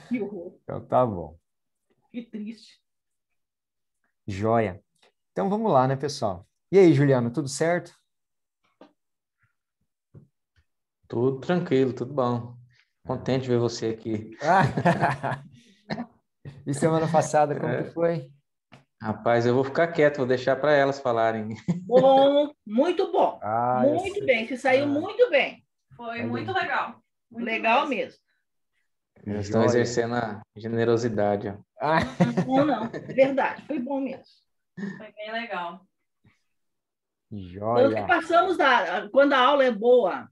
Que horror, Então tá bom. que triste. Joia. Então vamos lá, né, pessoal? E aí, Juliano, tudo certo? Tudo tranquilo, tudo bom. Ah. Contente de ver você aqui. Ah, e semana passada, como que É, foi? rapaz, eu vou ficar quieto, vou deixar para elas falarem. Bom, muito bom. Ah, eu Muito sei. bem, você saiu Ah, muito bem. Foi olha muito aí. legal. Muito Legal mesmo. mesmo. Elas estão Joia. exercendo a generosidade, ó. Ah, Não, não, é verdade, foi bom mesmo. Foi bem legal. Nós que joia. passamos quando a aula é boa,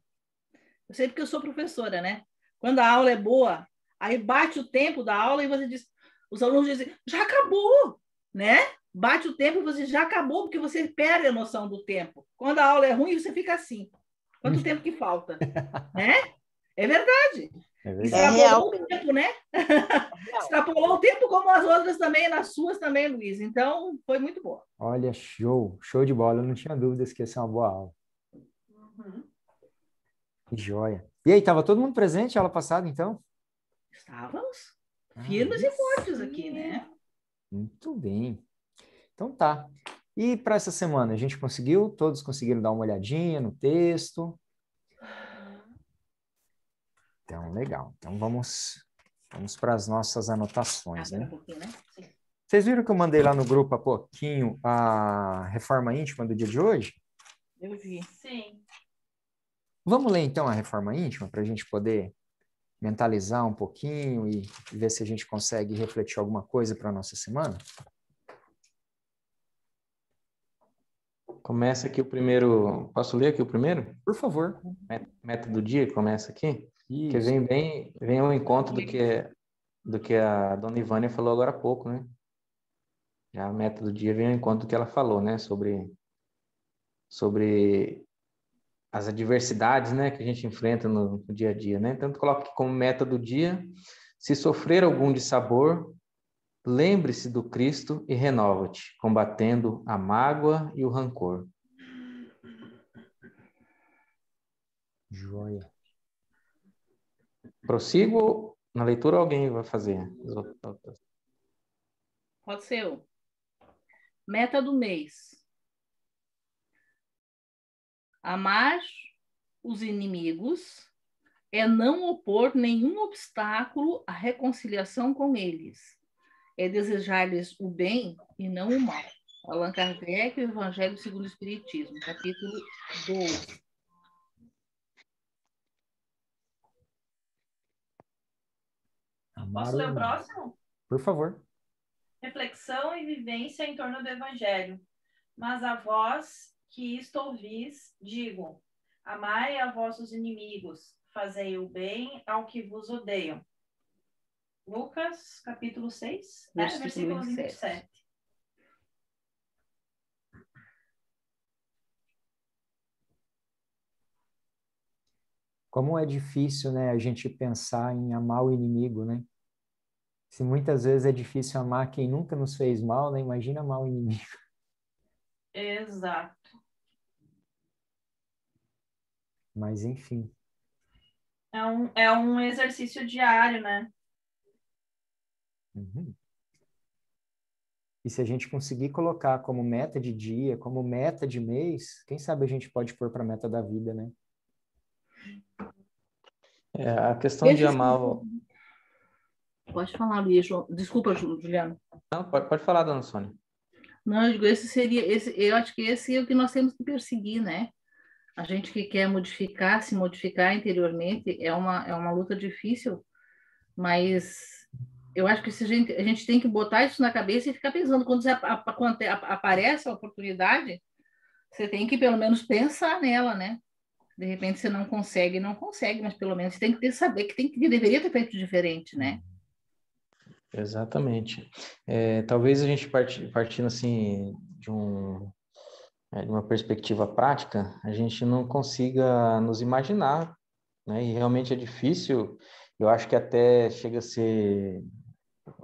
eu sei porque eu sou professora, né? Quando a aula é boa, aí bate o tempo da aula e você diz, os alunos dizem, já acabou, né? Bate o tempo e você já acabou, porque você perde a noção do tempo. Quando a aula é ruim, você fica assim. Quanto tempo que falta? Né? É verdade. É É verdade. real Extrapolou o mesmo. tempo, né? Real. Extrapolou o tempo como as outras também, nas suas também, Luiz. Então, foi muito bom. Olha, show. Show de bola. Eu não tinha dúvidas que ia ser uma boa aula. Uhum. Que joia. E aí, estava todo mundo presente aula passada, então? Estávamos firmes Aí e fortes aqui, sim. né? Muito bem. Então tá. E para essa semana, a gente conseguiu? Todos conseguiram dar uma olhadinha no texto? Então, legal. Então vamos para as nossas anotações, Espera um né? pouquinho, né? Sim. Vocês viram que eu mandei lá no grupo há pouquinho a reforma íntima do dia de hoje? Eu vi. Sim. Vamos ler então a reforma íntima para a gente poder mentalizar um pouquinho e ver se a gente consegue refletir alguma coisa para a nossa semana? Começa aqui o primeiro. Posso ler aqui o primeiro? Por favor. Meta do dia, começa aqui. Que Isso. vem ao encontro do que a dona Ivânia falou agora há pouco, né? Já a meta do dia vem ao encontro do que ela falou, né? Sobre as adversidades, né, que a gente enfrenta no dia a dia, né? Então, coloque como meta do dia: se sofrer algum dissabor, lembre-se do Cristo e renova-te, combatendo a mágoa e o rancor. Joia. Prossigo na leitura, alguém vai fazer as outras? Pode ser eu. Meta do mês. Amar os inimigos é não opor nenhum obstáculo à reconciliação com eles. É desejar-lhes o bem e não o mal. Allan Kardec, o Evangelho segundo o Espiritismo, capítulo 12. Amar Posso o ler o inimigo. próximo? Por favor. Reflexão e vivência em torno do Evangelho. Mas a vós que isto ouvis, digo: amai a vossos inimigos, fazei o bem ao que vos odeiam. Lucas, capítulo 6, né? Versículo Versículo 27. 27. Como é difícil, né, a gente pensar em amar o inimigo, né? Se muitas vezes é difícil amar quem nunca nos fez mal, né? Imagina amar o inimigo. Exato. Mas enfim. É um exercício diário, né? Uhum. E se a gente conseguir colocar como meta de dia, como meta de mês, quem sabe a gente pode pôr para meta da vida, né? A questão de amar Pode falar, Luiz. Desculpa, Juliano. Não, pode falar, dona Sônia. Não, eu digo, eu acho que esse é o que nós temos que perseguir, né? A gente que quer modificar, se modificar interiormente, é uma luta difícil, mas eu acho que se a gente tem que botar isso na cabeça e ficar pensando, quando aparece a oportunidade, você tem que pelo menos pensar nela, né? De repente você não consegue, não consegue, mas pelo menos você tem que saber que deveria ter feito diferente, né? Exatamente. Talvez a gente partindo assim de uma perspectiva prática, a gente não consiga nos imaginar, né? E realmente é difícil. Eu acho que até chega a ser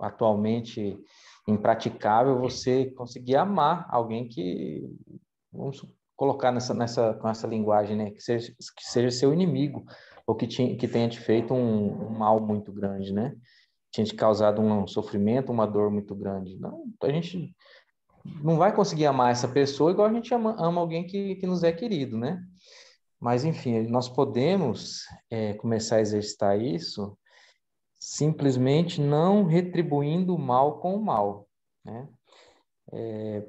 atualmente impraticável você conseguir amar alguém que, vamos colocar com essa linguagem, né? Que seja seu inimigo ou que tenha te feito um mal muito grande, né? tinha te causado um sofrimento, uma dor muito grande. Não, a gente não vai conseguir amar essa pessoa igual a gente ama alguém que nos é querido, né? Mas, enfim, nós podemos começar a exercitar isso simplesmente não retribuindo o mal com o mal, né?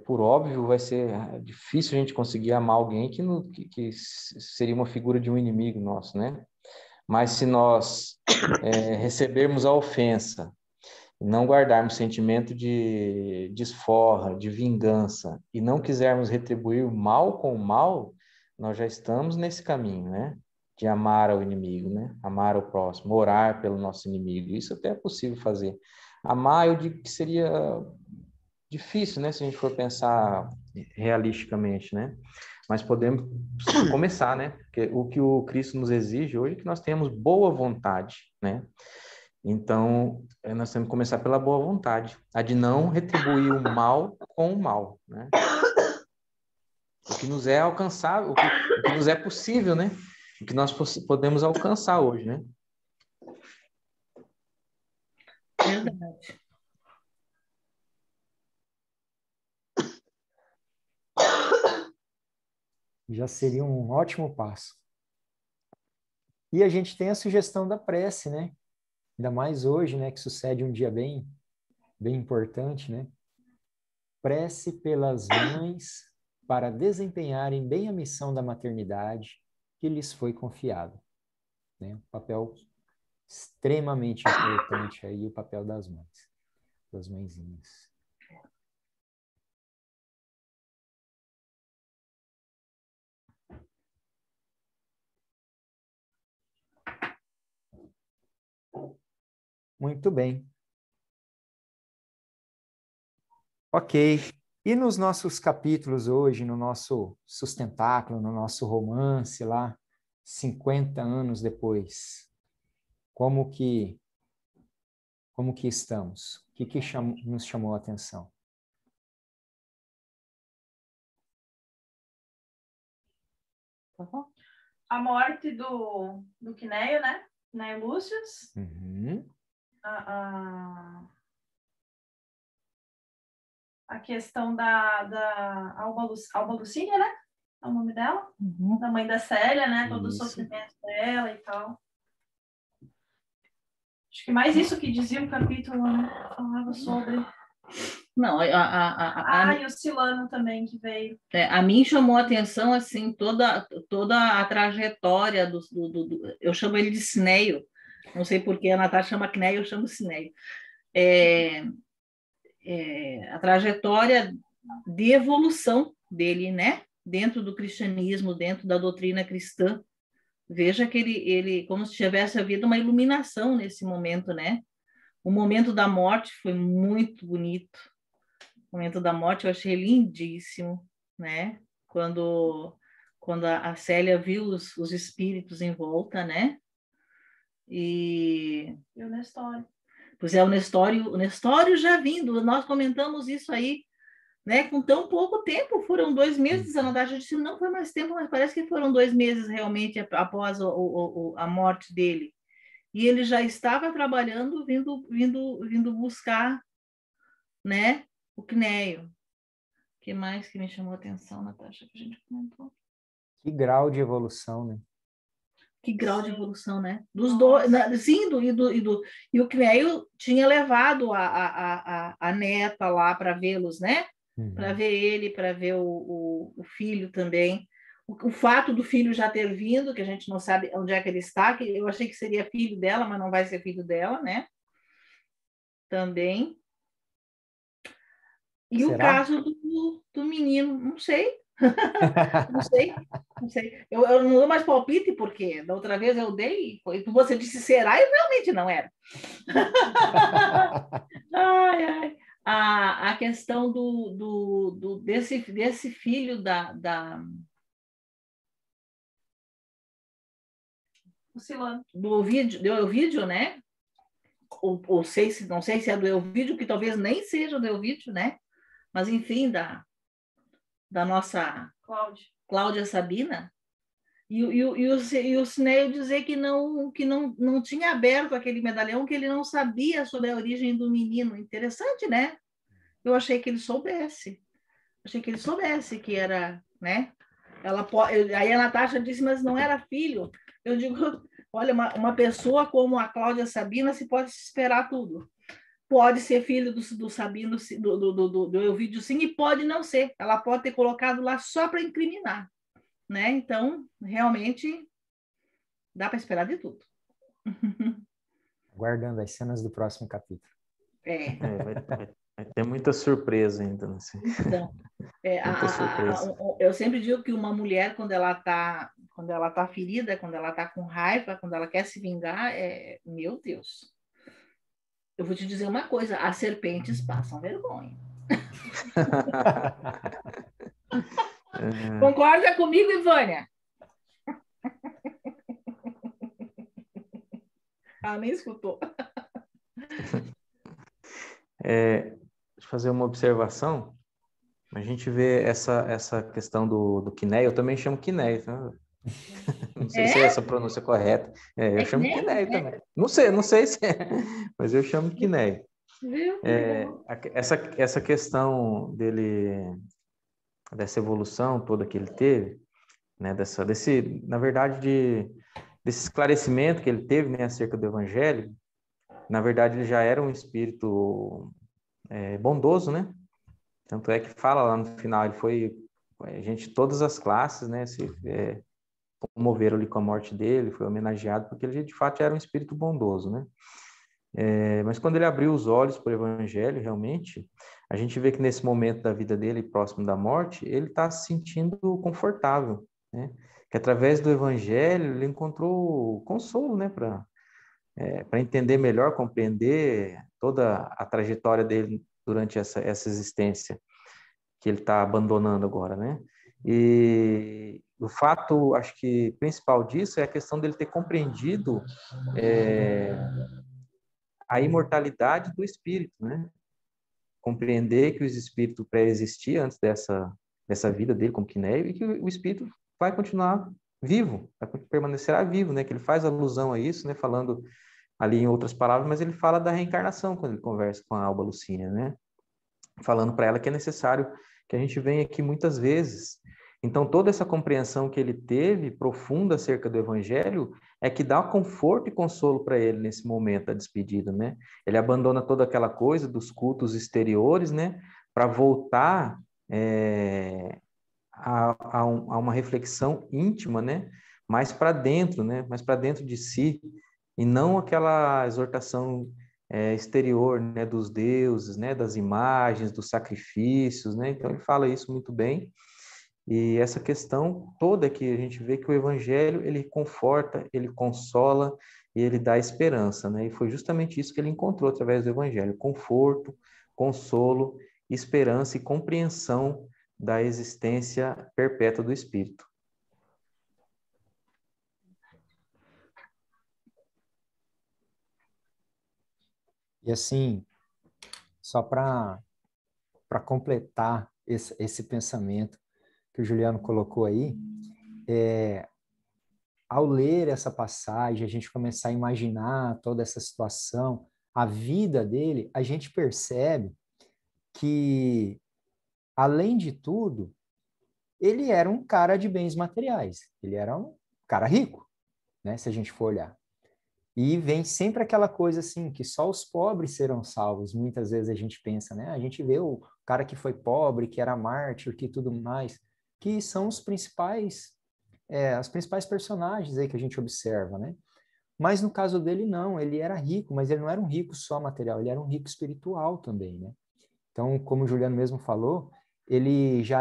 Por óbvio, vai ser difícil a gente conseguir amar alguém que seria uma figura de um inimigo nosso, né? Mas se nós recebermos a ofensa, não guardarmos sentimento de desforra, de vingança, e não quisermos retribuir o mal com o mal, nós já estamos nesse caminho, né? De amar ao inimigo, né? Amar ao próximo, orar pelo nosso inimigo. Isso até é possível fazer. Amar, eu digo que seria difícil, né? Se a gente for pensar realisticamente, né? Mas podemos começar, né? Porque o que o Cristo nos exige hoje é que nós tenhamos boa vontade, né? Então, nós temos que começar pela boa vontade, a de não retribuir o mal com o mal, né? O que nos é alcançável, o que nos é possível, né? O que nós podemos alcançar hoje, né? Verdade. Já seria um ótimo passo. E a gente tem a sugestão da prece, né? Ainda mais hoje, né? Que sucede um dia bem importante, né? Prece pelas mães para desempenharem bem a missão da maternidade que lhes foi confiada, né? Um papel extremamente importante aí, o papel das mães, das mãezinhas. Muito bem. Ok. E nos nossos capítulos hoje, no nosso sustentáculo, no nosso romance lá, 50 anos depois, como que estamos? O que nos chamou a atenção? A morte do Quinéio, né? Quinéio Lúcius. Uhum. A questão da Alba Lucínia, né? É o nome dela? Uhum. Da mãe da Célia, né? Todo Isso. o sofrimento dela e tal. Acho que mais isso que dizia o capítulo, né? Falava sobre. Não, e o Silano também que veio. A mim chamou a atenção assim toda a trajetória eu chamo ele de Cineio, não sei por que a Natasha chama Cneio, eu chamo Cineio. A trajetória de evolução dele, né? Dentro do cristianismo, dentro da doutrina cristã. Veja que ele como se tivesse havido uma iluminação nesse momento, né? O momento da morte foi muito bonito. O momento da morte eu achei lindíssimo, né? Quando a Célia viu os espíritos em volta, né? E o Nestório. Pois é, o Nestório já vindo, nós comentamos isso aí, né? Com tão pouco tempo, foram 2 meses, a Natasha disse, não foi mais tempo, mas parece que foram 2 meses realmente após a morte dele. E ele já estava trabalhando, vindo buscar, né? O Cneio. O que mais que me chamou a atenção, Natasha, que a gente comentou? Que grau de evolução, né? Que grau de evolução, né? Dos dois, sim, e o Cneio tinha levado a neta lá para vê-los, né? Uhum. Para ver ele, para ver o filho também. O fato do filho já ter vindo, que a gente não sabe onde é que ele está, que eu achei que seria filho dela, mas não vai ser filho dela, né? Também. E será? O caso do menino, não sei. Não sei. Eu não dou mais palpite, porque da outra vez eu dei, e você disse será, e realmente não era. A questão desse filho o Silano. Do Elvídio, né? Não sei se é do Elvídio, que talvez nem seja do Elvídio, né? Mas enfim, da nossa Cláudia Sabina, E o Cineio dizer que não tinha aberto aquele medalhão, que ele não sabia sobre a origem do menino. Interessante, né? Eu achei que ele soubesse. Achei que ele soubesse que era, né? Aí a Natasha disse, mas não era filho. Eu digo, olha, uma pessoa como a Cláudia Sabina se pode esperar tudo. Pode ser filho do Sabino, do Elvídio, sim, e pode não ser. Ela pode ter colocado lá só para incriminar, né? Então, realmente, dá para esperar de tudo. Aguardando as cenas do próximo capítulo. Vai ter muita surpresa ainda. Assim. Então, muita surpresa. Eu sempre digo que uma mulher, quando ela tá ferida, quando ela tá com raiva, quando ela quer se vingar, meu Deus. Eu vou te dizer uma coisa, as serpentes passam vergonha. Concorda comigo, Ivânia? Ela nem escutou. Deixa eu fazer uma observação. A gente vê essa questão do Quinéio, eu também chamo Quinéio, tá? Não sei se é essa a pronúncia correta. Eu chamo Quinéio também. Não sei se é, mas eu chamo Quinéio. Essa questão dele, dessa evolução toda que ele teve, né, na verdade, desse esclarecimento que ele teve, né, acerca do Evangelho, na verdade ele já era um espírito bondoso, né? Tanto é que fala lá no final, ele foi, todas as classes, né, se comoveram ali com a morte dele, foi homenageado, porque ele de fato era um espírito bondoso, né? Mas quando ele abriu os olhos para o Evangelho, realmente, a gente vê que nesse momento da vida dele, próximo da morte, ele está se sentindo confortável, né? Que através do Evangelho ele encontrou consolo, né? Para entender melhor, compreender toda a trajetória dele durante essa existência que ele está abandonando agora, né? E o fato, acho que principal disso é a questão dele ter compreendido a imortalidade do espírito, né? Compreender que o espírito pré-existia antes dessa vida dele como Quinéio e que o espírito vai continuar vivo, permanecerá vivo, né? Que ele faz alusão a isso, né? Falando ali em outras palavras, mas ele fala da reencarnação quando ele conversa com a Alba Lucínia, né? Falando para ela que é necessário que a gente venha aqui muitas vezes. Então, toda essa compreensão que ele teve, profunda acerca do Evangelho, é que dá conforto e consolo para ele nesse momento da despedida, né? Ele abandona toda aquela coisa dos cultos exteriores, né? Para voltar a uma reflexão íntima, né? Mais para dentro, né? Mais para dentro de si, e não aquela exortação exterior, né, dos deuses, né, das imagens, dos sacrifícios, né? Então ele fala isso muito bem. E essa questão toda que a gente vê que o Evangelho ele conforta, ele consola e ele dá esperança, né? E foi justamente isso que ele encontrou através do Evangelho: conforto, consolo, esperança e compreensão da existência perpétua do Espírito. E assim, só para completar esse pensamento que o Juliano colocou aí, ao ler essa passagem, a gente começar a imaginar toda essa situação, a vida dele, a gente percebe que, além de tudo, ele era um cara de bens materiais, ele era um cara rico, né, se a gente for olhar. E vem sempre aquela coisa assim, que só os pobres serão salvos. Muitas vezes a gente pensa, né? A gente vê o cara que foi pobre, que era mártir, que tudo mais, que são os principais, as principais personagens aí que a gente observa, né? Mas no caso dele, não. Ele era rico, mas ele não era um rico só material, ele era um rico espiritual também, né? Então, como o Juliano mesmo falou, ele já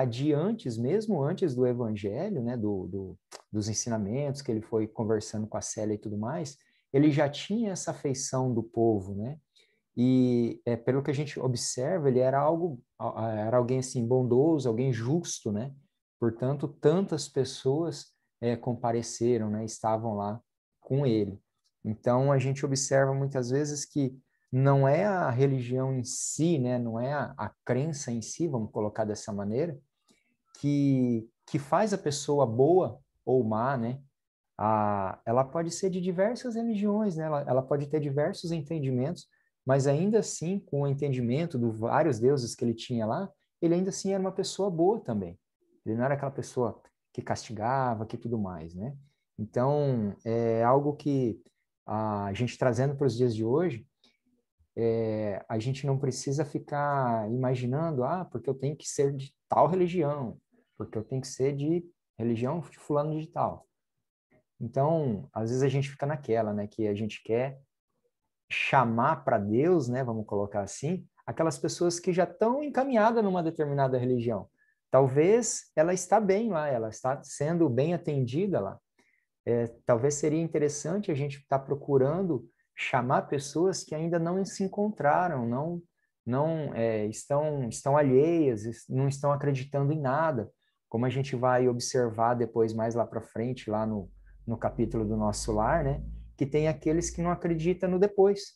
mesmo antes do evangelho, né? Dos ensinamentos que ele foi conversando com a Célia e tudo mais, ele já tinha essa afeição do povo, né? E pelo que a gente observa, ele era alguém assim bondoso, alguém justo, né? Portanto, tantas pessoas compareceram, né? Estavam lá com ele. Então, a gente observa muitas vezes que não é a religião em si, né? Não é a crença em si, vamos colocar dessa maneira, que faz a pessoa boa ou má, né? Ela pode ser de diversas religiões, né? Ela pode ter diversos entendimentos, mas ainda assim, com o entendimento dos vários deuses que ele tinha lá, ele ainda assim era uma pessoa boa também. Ele não era aquela pessoa que castigava, que tudo mais, né? Então, é algo que a gente trazendo para os dias de hoje, a gente não precisa ficar imaginando, porque eu tenho que ser de tal religião, porque eu tenho que ser de religião de fulano de tal. Então, às vezes a gente fica naquela, né, que a gente quer chamar para Deus, né, vamos colocar assim, aquelas pessoas que já estão encaminhadas numa determinada religião. Talvez ela está bem lá, ela está sendo bem atendida lá. Talvez seria interessante a gente estar procurando chamar pessoas que ainda não se encontraram, não estão alheias, não estão acreditando em nada, como a gente vai observar depois mais lá para frente, lá no capítulo do Nosso Lar, né? Que tem aqueles que não acreditam no depois,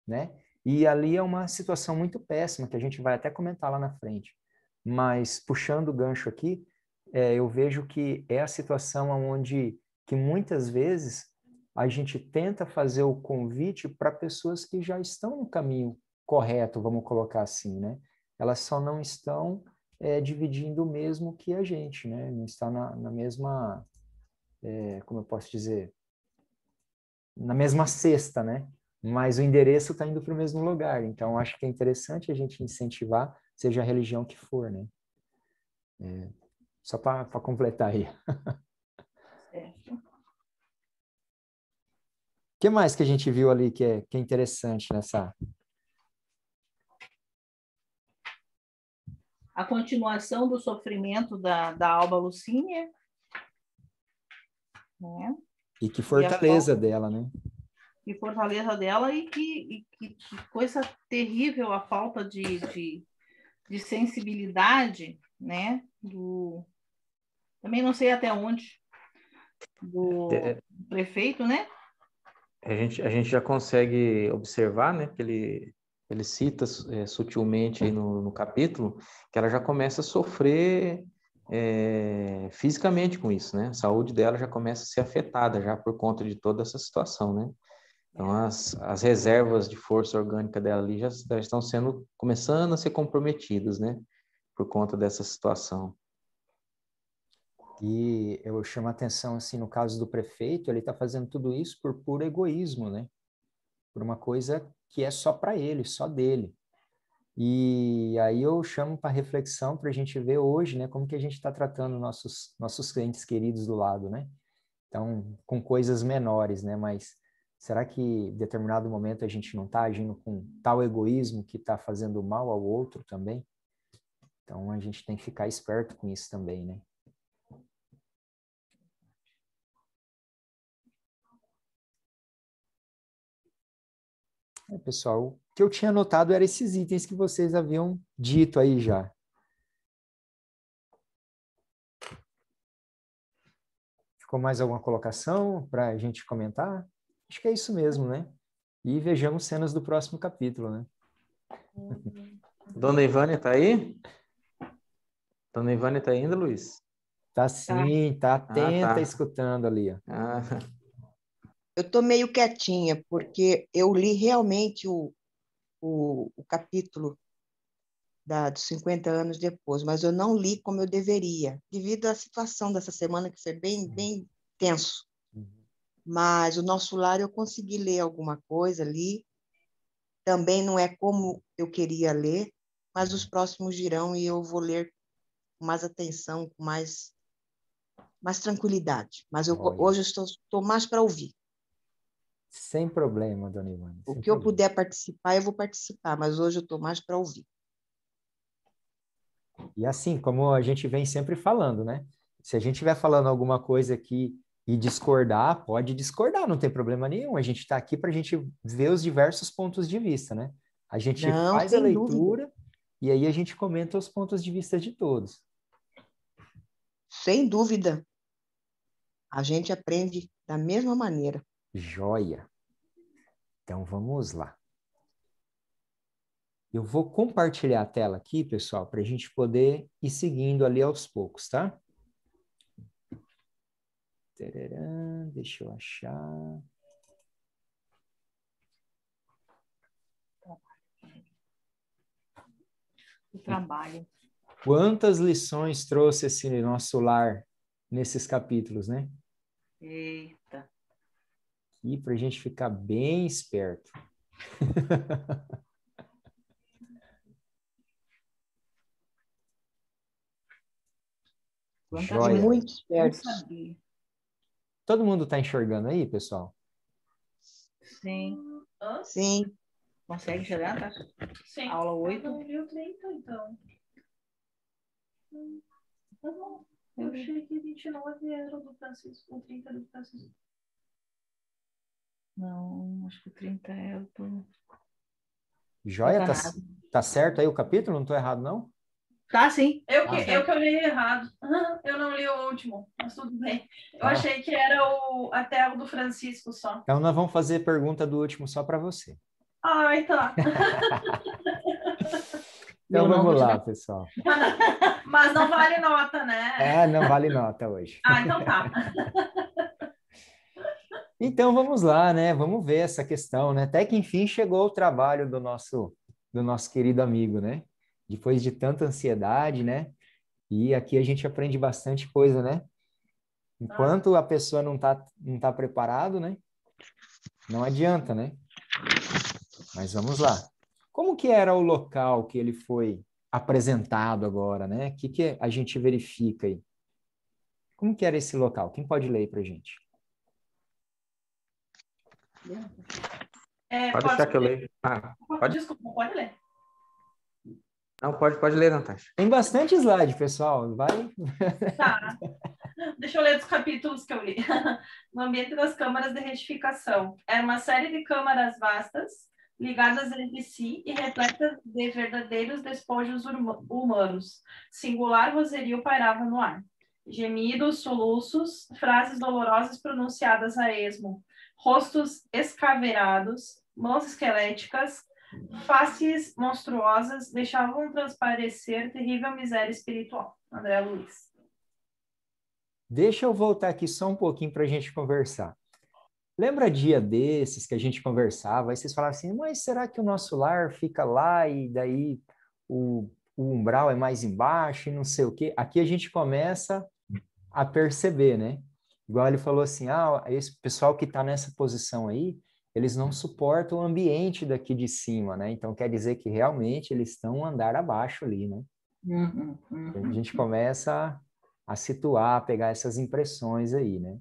né? E ali é uma situação muito péssima, que a gente vai até comentar lá na frente. Mas, puxando o gancho aqui, eu vejo que é a situação onde que muitas vezes a gente tenta fazer o convite para pessoas que já estão no caminho correto, vamos colocar assim, né? Elas só não estão dividindo o mesmo que a gente, né? Não está na mesma, como eu posso dizer, na mesma cesta, né? Mas o endereço está indo para o mesmo lugar. Então, acho que é interessante a gente incentivar, seja a religião que for, né? Só para completar aí. Certo. O que mais que a gente viu ali que é interessante nessa... A continuação do sofrimento da Alba Lucínia, né? E que fortaleza dela, né? Que fortaleza dela e que coisa terrível a falta de sensibilidade, né? Também não sei até onde, do prefeito, né? A gente já consegue observar, né, que ele cita sutilmente aí no capítulo, que ela já começa a sofrer fisicamente com isso, né? A saúde dela já começa a ser afetada já por conta de toda essa situação, né? Então, as reservas de força orgânica dela ali já estão começando a ser comprometidas, né? Por conta dessa situação. E eu chamo a atenção, assim, no caso do prefeito, ele está fazendo tudo isso por puro egoísmo, né? Por uma coisa que é só para ele, só dele. E aí eu chamo para reflexão para a gente ver hoje, né, como que a gente está tratando nossos clientes queridos do lado, né? Então, com coisas menores, né? Mas será que em determinado momento a gente não está agindo com tal egoísmo que está fazendo mal ao outro também? Então, a gente tem que ficar esperto com isso também, né? Pessoal, o que eu tinha anotado eram esses itens que vocês haviam dito aí já. Ficou mais alguma colocação para a gente comentar? Acho que é isso mesmo, né? E vejamos cenas do próximo capítulo, né? Dona Ivânia tá aí? Dona Ivânia tá ainda, Luiz? Tá sim, tá atenta, tá. escutando ali, ó. Eu tô meio quietinha, porque eu li realmente o capítulo dos 50 anos depois, mas eu não li como eu deveria, devido à situação dessa semana, que foi bem tenso. Mas o Nosso Lar eu consegui ler alguma coisa ali. Também não é como eu queria ler, mas os próximos virão e eu vou ler com mais atenção, com mais tranquilidade. Mas hoje eu estou mais para ouvir. Sem problema, dona Ivana. O que eu puder participar, eu vou participar, mas hoje eu estou mais para ouvir. E assim, como a gente vem sempre falando, né? Se a gente estiver falando alguma coisa aqui e discordar, pode discordar, não tem problema nenhum. A gente está aqui para a gente ver os diversos pontos de vista, né? A gente faz a leitura e aí a gente comenta os pontos de vista de todos. Sem dúvida. A gente aprende da mesma maneira. Joia. Então, vamos lá. Eu vou compartilhar a tela aqui, pessoal, para a gente poder ir seguindo ali aos poucos, tá? Tararã, deixa eu achar. O trabalho. Quantas lições trouxe esse nosso lar nesses capítulos, né? Eita. E para a gente ficar bem esperto. Quantas Joia. coisas Muito eu não espertos. sabia. Todo mundo está enxergando aí, pessoal? Sim. Hã? Sim. Consegue chegar, tá? Sim. Aula 8. Eu não vi o 30, então. Não, eu achei que 29 era o do Francisco, o 30 era do Francisco. Não, acho que o 30 é o do... Joia, Tá tá, nada. tá certo aí o capítulo? Não estou errado, não? Tá, sim. Eu que certo. eu li errado. Eu não li o último, mas tudo bem. Eu Ah. achei que era até o do Francisco só. Então, nós vamos fazer pergunta do último só para você. Ai, tá. Então, Eu não vamos vou te lá, dar. pessoal. Mas não vale nota, né? Ah, não vale nota hoje. Então tá. Então, vamos lá, né? Vamos ver essa questão, né? Até que, enfim, chegou o trabalho do nosso querido amigo, né? Depois de tanta ansiedade, né? E aqui a gente aprende bastante coisa, né? Enquanto a pessoa não tá preparado, né? Não adianta, né? Mas vamos lá. Como que era o local que ele foi apresentado agora, né? O que a gente verifica aí? Como que era esse local? Quem pode ler aí pra gente? Pode deixar que eu leio. Ah, pode? Desculpa, pode ler. Não, pode ler, Natasha. Tem bastante slide, pessoal. Vai. Tá. Deixa eu ler dos capítulos que eu li. No ambiente das câmaras de retificação. Era uma série de câmaras vastas, ligadas entre si e repletas de verdadeiros despojos humanos. Singular vozerio pairava no ar. Gemidos, soluços, frases dolorosas pronunciadas a esmo, rostos escaveirados, mãos esqueléticas, faces monstruosas deixavam transparecer terrível miséria espiritual. André Luiz. Deixa eu voltar aqui só um pouquinho para a gente conversar. Lembra dia desses que a gente conversava, aí vocês falavam assim, mas será que o nosso lar fica lá e daí o umbral é mais embaixo e não sei o quê? Aqui a gente começa a perceber, né? Igual ele falou assim, esse pessoal que está nessa posição aí, eles não suportam o ambiente daqui de cima, né? Então quer dizer que realmente eles estão um andar abaixo ali, né? A gente começa a situar, a pegar essas impressões aí, né?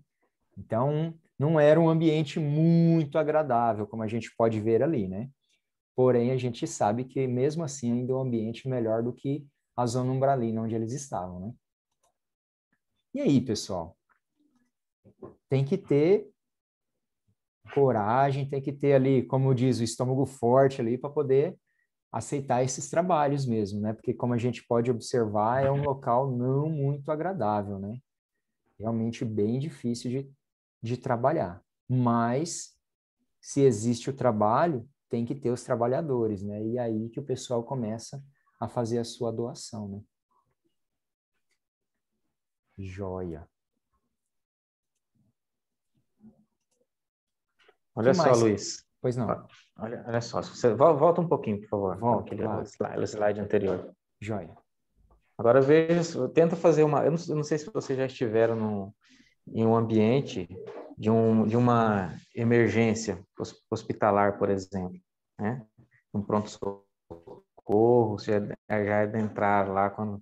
Então, não era um ambiente muito agradável, como a gente pode ver ali, né? Porém, a gente sabe que, mesmo assim, ainda é um ambiente melhor do que a zona umbralina onde eles estavam, né? E aí, pessoal? Tem que ter coragem, tem que ter ali, como diz, o estômago forte ali para poder aceitar esses trabalhos mesmo, né? Porque, como a gente pode observar, é um local não muito agradável, né? Realmente bem difícil de trabalhar. Mas, se existe o trabalho, tem que ter os trabalhadores, né? E aí que o pessoal começa a fazer a sua doação, né? Joia. Olha só, Luiz. Pois não. Olha só. Você volta um pouquinho, por favor. Volta, Aquele claro. slide anterior. Joia. Agora veja, tenta fazer uma. Eu não sei se vocês já estiveram em um ambiente de uma emergência hospitalar, por exemplo, né? Um pronto-socorro, já é de entrar lá quando.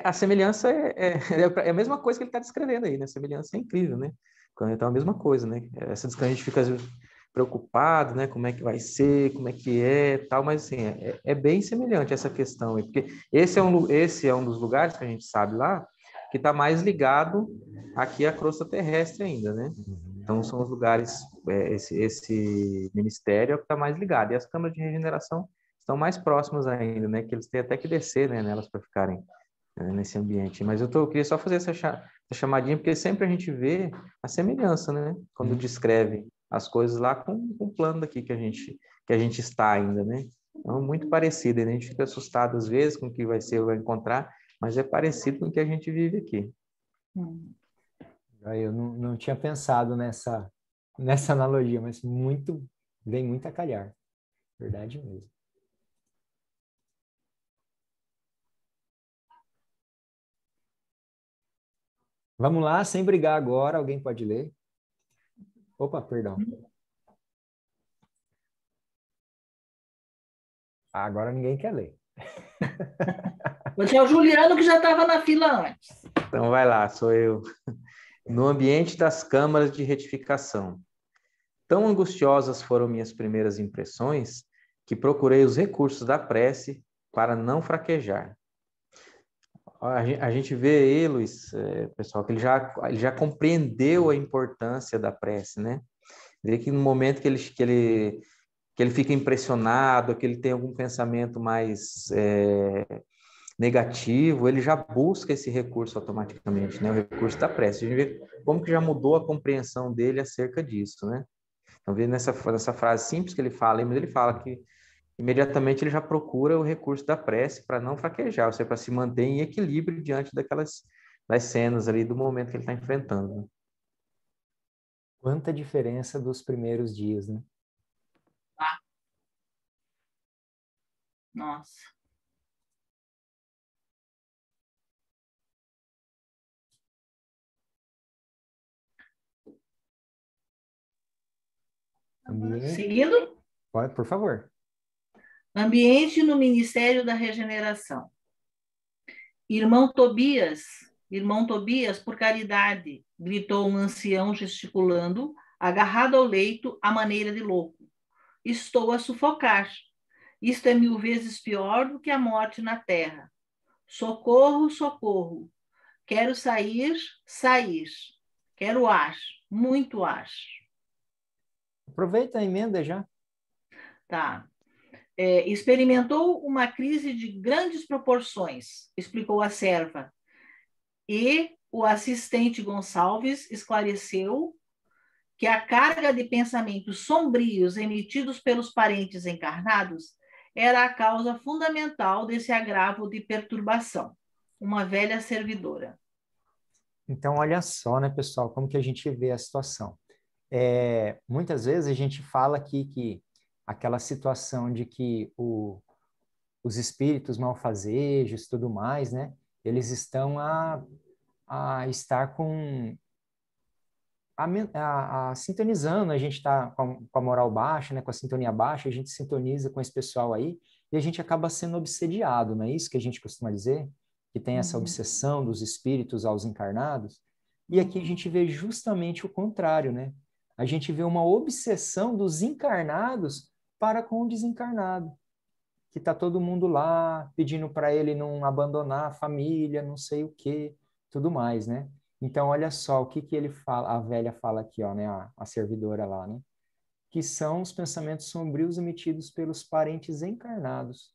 A semelhança é a mesma coisa que ele está descrevendo aí, né? A semelhança é incrível, né? Então, a mesma coisa, né? Essa a gente fica às vezes, preocupado, né? Como é que vai ser, como é que é, tal, mas assim, é bem semelhante essa questão aí, porque esse é um dos lugares que a gente sabe lá que está mais ligado aqui à crosta terrestre ainda, né? Então, são os lugares, esse ministério é o que está mais ligado, e as câmaras de regeneração estão mais próximas ainda, né? Que eles têm até que descer, né, nelas para ficarem nesse ambiente. Mas eu queria só fazer essa chamadinha, porque sempre a gente vê a semelhança, né? Quando descreve as coisas lá com o plano daqui que a gente está ainda, né? Então, muito parecido, né? A gente fica assustado às vezes com o que vai ser ou vai encontrar, mas é parecido com o que a gente vive aqui. Aí eu não tinha pensado nessa analogia, mas vem muito a calhar. Verdade mesmo. Vamos lá, sem brigar agora, alguém pode ler? Opa, perdão. Agora ninguém quer ler. Hoje é o Juliano que já estava na fila antes. Então vai lá, sou eu. No ambiente das câmaras de retificação. Tão angustiosas foram minhas primeiras impressões que procurei os recursos da prece para não fraquejar. A gente vê aí, Luiz, pessoal, que ele já compreendeu a importância da prece, né? Vê que no momento que ele fica impressionado, que ele tem algum pensamento mais negativo, ele já busca esse recurso automaticamente, né? O recurso da prece. A gente vê como que já mudou a compreensão dele acerca disso, né? Então, vê nessa frase simples que ele fala, mas ele fala que imediatamente ele já procura o recurso da prece para não fraquejar, ou seja, para se manter em equilíbrio diante das cenas ali do momento que ele está enfrentando, né? Quanta diferença dos primeiros dias, né? Ah. Nossa. Seguindo? Pode, por favor. Ambiente no Ministério da Regeneração. Irmão Tobias, por caridade, gritou um ancião gesticulando, agarrado ao leito à maneira de louco. Estou a sufocar. Isto é 1000 vezes pior do que a morte na terra. Socorro, socorro. Quero sair. Quero ar, muito ar. Aproveita a emenda já. Tá. Experimentou uma crise de grandes proporções, explicou a serva. E o assistente Gonçalves esclareceu que a carga de pensamentos sombrios emitidos pelos parentes encarnados era a causa fundamental desse agravo de perturbação. Uma velha servidora. Então, olha só, né, pessoal, como que a gente vê a situação. Muitas vezes a gente fala aqui que aquela situação de que os espíritos malfazejos e tudo mais, né, eles estão a estar sintonizando, a gente está com a moral baixa, né, com a sintonia baixa, a gente sintoniza com esse pessoal aí e a gente acaba sendo obsediado, não é isso que a gente costuma dizer? Que tem essa obsessão dos espíritos aos encarnados. E aqui a gente vê justamente o contrário, né? A gente vê uma obsessão dos encarnados para com o desencarnado, que está todo mundo lá pedindo para ele não abandonar a família, não sei o quê, tudo mais, né? Então, olha só o que ele fala, a velha fala aqui, ó, né, a servidora lá, né? Que são os pensamentos sombrios emitidos pelos parentes encarnados,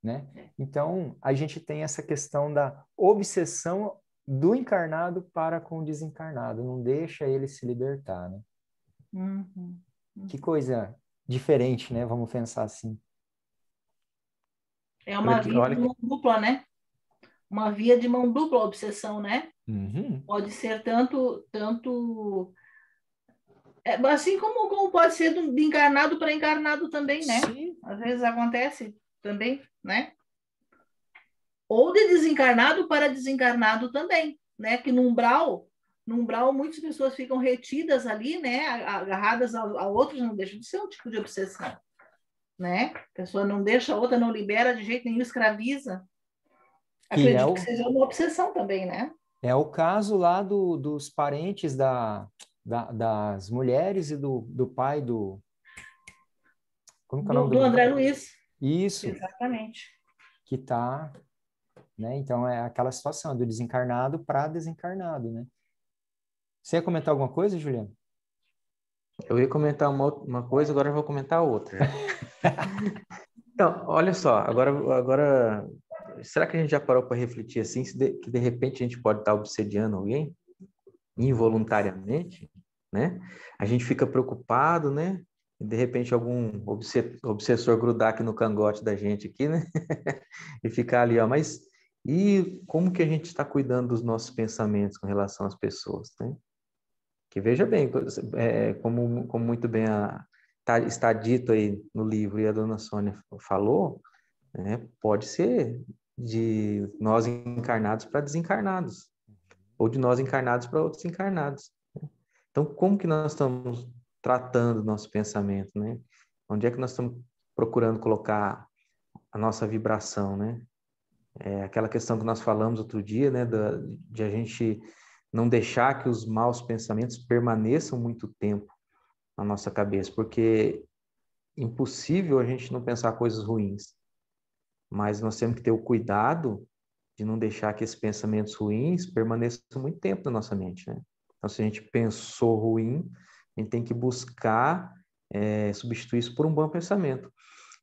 né? Então, a gente tem essa questão da obsessão do encarnado para com o desencarnado, não deixa ele se libertar, né? Que coisa diferente, né? Vamos pensar assim. É uma via de mão dupla, né? Uma via de mão dupla, a obsessão, né? Pode ser tanto assim como pode ser de encarnado para encarnado também, né? Sim. Às vezes acontece também, né? Ou de desencarnado para desencarnado também, né? Que no umbral muitas pessoas ficam retidas ali, né? Agarradas a outros, não deixa de ser um tipo de obsessão, né? A pessoa não deixa a outra, não libera de jeito nenhum, escraviza. Acredito que seja uma obsessão também, né? É o caso lá dos parentes das mulheres e do pai do... Como que é o nome do André Luiz. Isso. Exatamente. Que está... Né? Então, é aquela situação do desencarnado para desencarnado, né? Você ia comentar alguma coisa, Juliano? Eu ia comentar uma coisa, agora eu vou comentar outra. Então, olha só, agora, será que a gente já parou para refletir assim, que de repente a gente pode estar obsediando alguém involuntariamente, né? A gente fica preocupado, né? E de repente algum obsessor grudar aqui no cangote da gente aqui, né? E ficar ali, ó, mas E como que a gente está cuidando dos nossos pensamentos com relação às pessoas, né? Que veja bem, como muito bem está dito aí no livro e a dona Sônia falou, né? Pode ser de nós encarnados para desencarnados, ou de nós encarnados para outros encarnados. Então, como que nós estamos tratando o nosso pensamento, né? Onde é que nós estamos procurando colocar a nossa vibração, né? Aquela questão que nós falamos outro dia, né? De a gente não deixar que os maus pensamentos permaneçam muito tempo na nossa cabeça, porque é impossível a gente não pensar coisas ruins, mas nós temos que ter o cuidado de não deixar que esses pensamentos ruins permaneçam muito tempo na nossa mente, né? Então, se a gente pensou ruim, a gente tem que buscar substituir isso por um bom pensamento.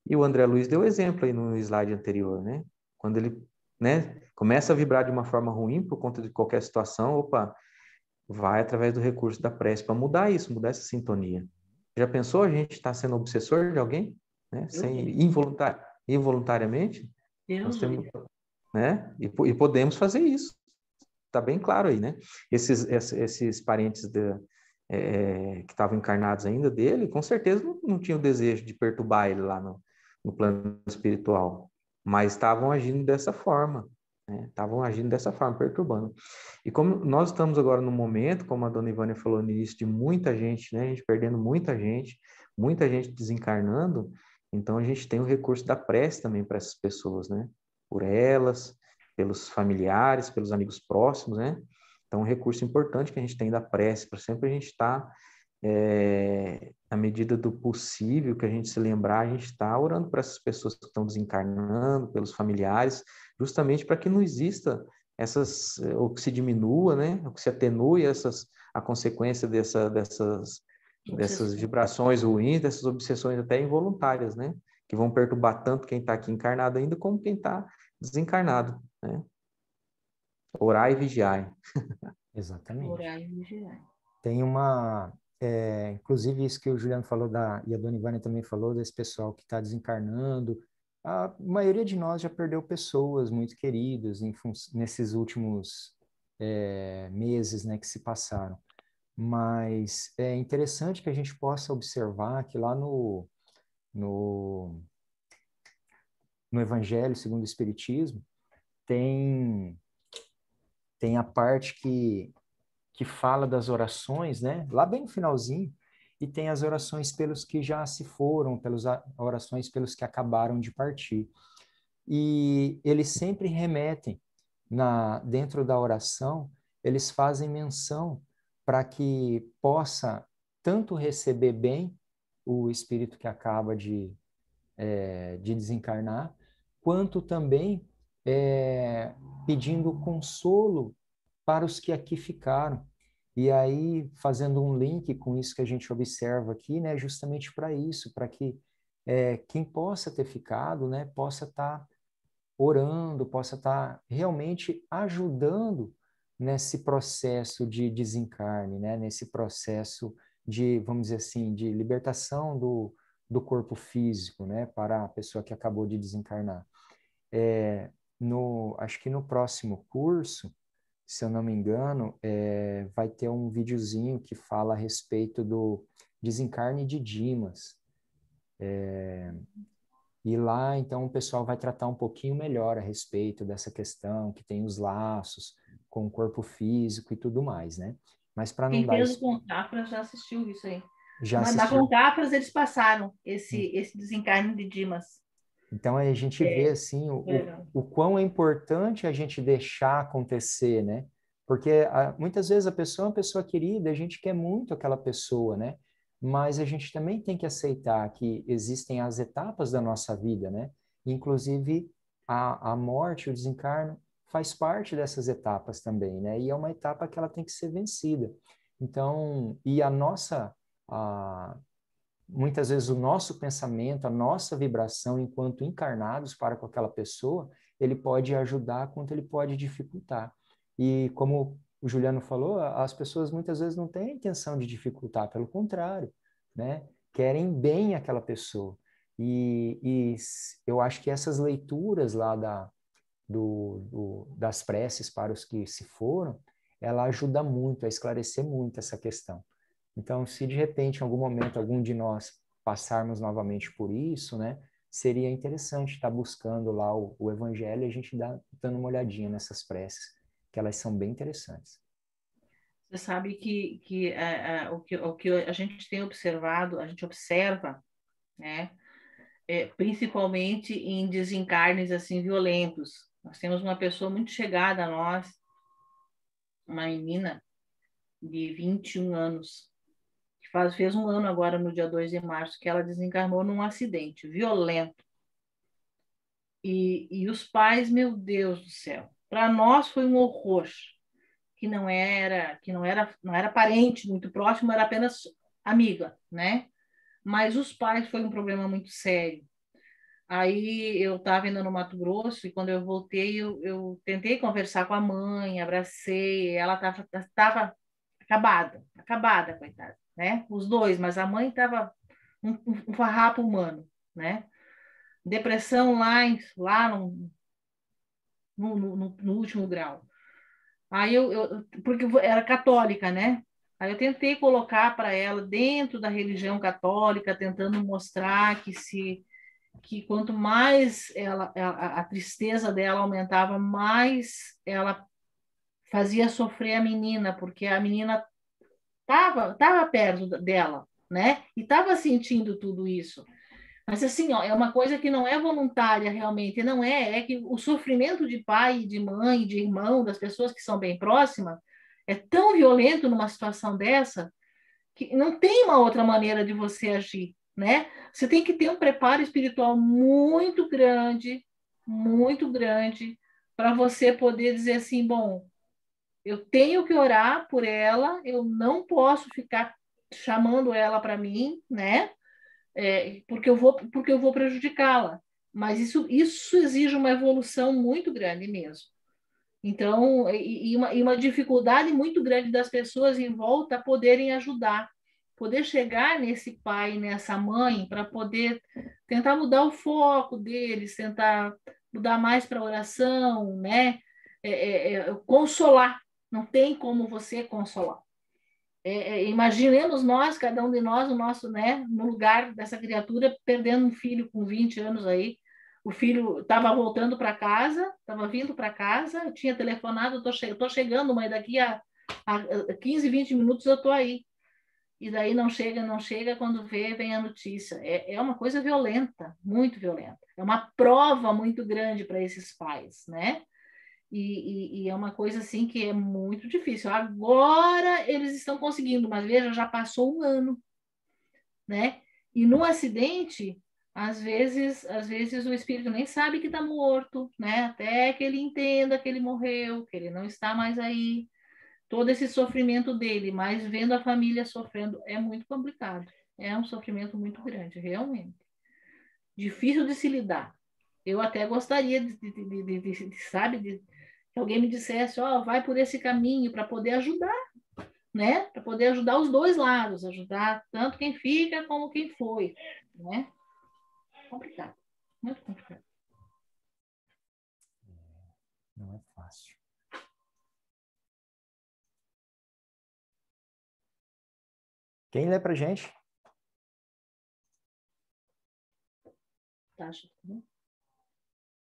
E o André Luiz deu exemplo aí no slide anterior, né? Quando ele, né, começa a vibrar de uma forma ruim por conta de qualquer situação, opa, vai através do recurso da prece para mudar isso, mudar essa sintonia. Já pensou a gente estar sendo obsessor de alguém, né? Involuntariamente? Nós Deus o temos, livre. né? E podemos fazer isso. Está bem claro aí, né? Esses parentes que estavam encarnados ainda dele, com certeza não tinham o desejo de perturbar ele lá no plano espiritual, mas estavam agindo dessa forma, né? Estavam agindo dessa forma, perturbando. E como nós estamos agora num momento, como a dona Ivânia falou no início, de muita gente, né? A gente perdendo muita gente desencarnando, então a gente tem o recurso da prece também para essas pessoas, né? Por elas, pelos familiares, pelos amigos próximos, né? Então, um recurso importante que a gente tem da prece, para sempre a gente estar, na medida do possível, que a gente se lembrar, a gente está orando para essas pessoas que estão desencarnando, pelos familiares, justamente para que não exista ou que se diminua, né? Ou que se atenue a consequência dessas vibrações ruins, dessas obsessões até involuntárias, né? Que vão perturbar tanto quem está aqui encarnado ainda, como quem está desencarnado, né? Orai e vigiai. Exatamente. Orar e vigiar. Tem inclusive isso que o Juliano falou e a Dona Ivânia também falou, desse pessoal que está desencarnando. A maioria de nós já perdeu pessoas muito queridas nesses últimos meses, né, que se passaram. Mas é interessante que a gente possa observar que lá no, no Evangelho segundo o Espiritismo tem a parte que fala das orações, né? Lá bem no finalzinho, e tem as orações pelos que já se foram, orações pelos que acabaram de partir. E eles sempre remetem dentro da oração, eles fazem menção para que possa tanto receber bem o espírito que acaba de desencarnar, quanto também pedindo consolo para os que aqui ficaram. E aí, fazendo um link com isso que a gente observa aqui, né, justamente para isso, para que quem possa ter ficado, né, possa estar orando, possa estar realmente ajudando nesse processo de desencarne, né, nesse processo de, vamos dizer assim, de libertação do corpo físico, né, para a pessoa que acabou de desencarnar. Acho que no próximo curso, se eu não me engano, vai ter um videozinho que fala a respeito do desencarne de Dimas. E lá, então, o pessoal vai tratar um pouquinho melhor a respeito dessa questão, que tem os laços com o corpo físico e tudo mais, né? Mas para não Quem dar... fez o Concafras já assistiu isso aí. Já Mas na assistiu? Concafras eles passaram esse desencarne de Dimas. Então, aí a gente vê, assim, o quão é importante a gente deixar acontecer, né? Porque muitas vezes a pessoa é uma pessoa querida, a gente quer muito aquela pessoa, né? Mas a gente também tem que aceitar que existem as etapas da nossa vida, né? Inclusive, a morte, o desencarno, faz parte dessas etapas também, né? E é uma etapa que ela tem que ser vencida. Então, e muitas vezes o nosso pensamento, a nossa vibração enquanto encarnados para com aquela pessoa, ele pode ajudar quanto ele pode dificultar. E como o Juliano falou, as pessoas muitas vezes não têm a intenção de dificultar, pelo contrário, né? Querem bem aquela pessoa. E eu acho que essas leituras lá das preces para os que se foram, ela ajuda muito a esclarecer muito essa questão. Então, se de repente, em algum momento, algum de nós passarmos novamente por isso, né, seria interessante estar buscando lá o Evangelho e a gente dando uma olhadinha nessas preces, que elas são bem interessantes. Você sabe o que a gente tem observado, a gente observa, né, principalmente em desencarnes assim violentos. Nós temos uma pessoa muito chegada a nós, uma menina de 21 anos, que fez um ano agora, no dia 2 de março, que ela desencarnou num acidente violento. E os pais, meu Deus do céu, para nós foi um horror, que não era parente muito próximo, era apenas amiga, né? Mas os pais foi um problema muito sério. Aí eu estava indo no Mato Grosso e quando eu voltei, eu tentei conversar com a mãe, abracei, ela estava acabada, coitada, né? Os dois, mas a mãe estava um farrapo humano, né? Depressão lá no último grau. Aí porque eu era católica, né? Aí eu tentei colocar para ela dentro da religião católica, tentando mostrar que quanto mais a tristeza dela aumentava, mais ela fazia sofrer a menina, porque a menina tava perto dela, né? E estava sentindo tudo isso. Mas assim, ó, é uma coisa que não é voluntária realmente, não é que o sofrimento de pai, de mãe, de irmão, das pessoas que são bem próximas, é tão violento numa situação dessa que não tem uma outra maneira de você agir, né? Você tem que ter um preparo espiritual muito grande, para você poder dizer assim, bom, eu tenho que orar por ela, eu não posso ficar chamando ela para mim, né? Porque eu vou prejudicá-la. Mas isso exige uma evolução muito grande mesmo. Então, e uma dificuldade muito grande das pessoas em volta a poderem ajudar, poder chegar nesse pai, nessa mãe, para poder tentar mudar o foco deles, tentar mudar mais para a oração, né? Consolar. Não tem como você consolar. Imaginemos nós, cada um de nós, o nosso, né, no lugar dessa criatura, perdendo um filho com 20 anos aí. O filho estava voltando para casa, estava vindo para casa, eu tinha telefonado, estou chegando, mas daqui a 15, 20 minutos eu estou aí. E daí não chega, quando vem a notícia. É uma coisa violenta, muito violenta. É uma prova muito grande para esses pais, né? E é uma coisa assim que é muito difícil. Agora eles estão conseguindo, mas veja, já passou um ano, né? E no acidente, às vezes o espírito nem sabe que está morto, né? Até que ele entenda que ele morreu, que ele não está mais aí. Todo esse sofrimento dele, mas vendo a família sofrendo é muito complicado. É um sofrimento muito grande, realmente. Difícil de se lidar. Eu até gostaria sabe, que alguém me dissesse, ó, vai por esse caminho para poder ajudar, né? Para poder ajudar os dois lados, ajudar tanto quem fica como quem foi, né? Complicado, muito complicado. Não é fácil. Quem lê pra gente? Tá,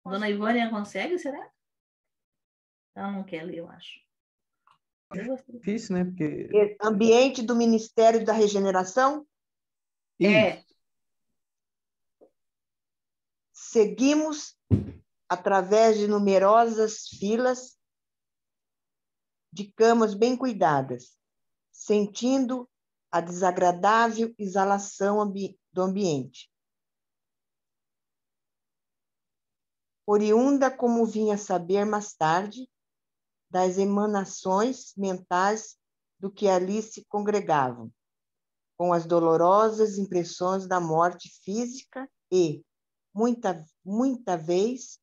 Dona Ivânia consegue, será? Ela não quer ler, eu acho. Difícil, né? Porque... Ambiente do Ministério da Regeneração? É. Seguimos através de numerosas filas de camas bem cuidadas, sentindo a desagradável exalação do ambiente. Oriunda, como vinha saber mais tarde, das emanações mentais do que ali se congregavam, com as dolorosas impressões da morte física e, muita vez,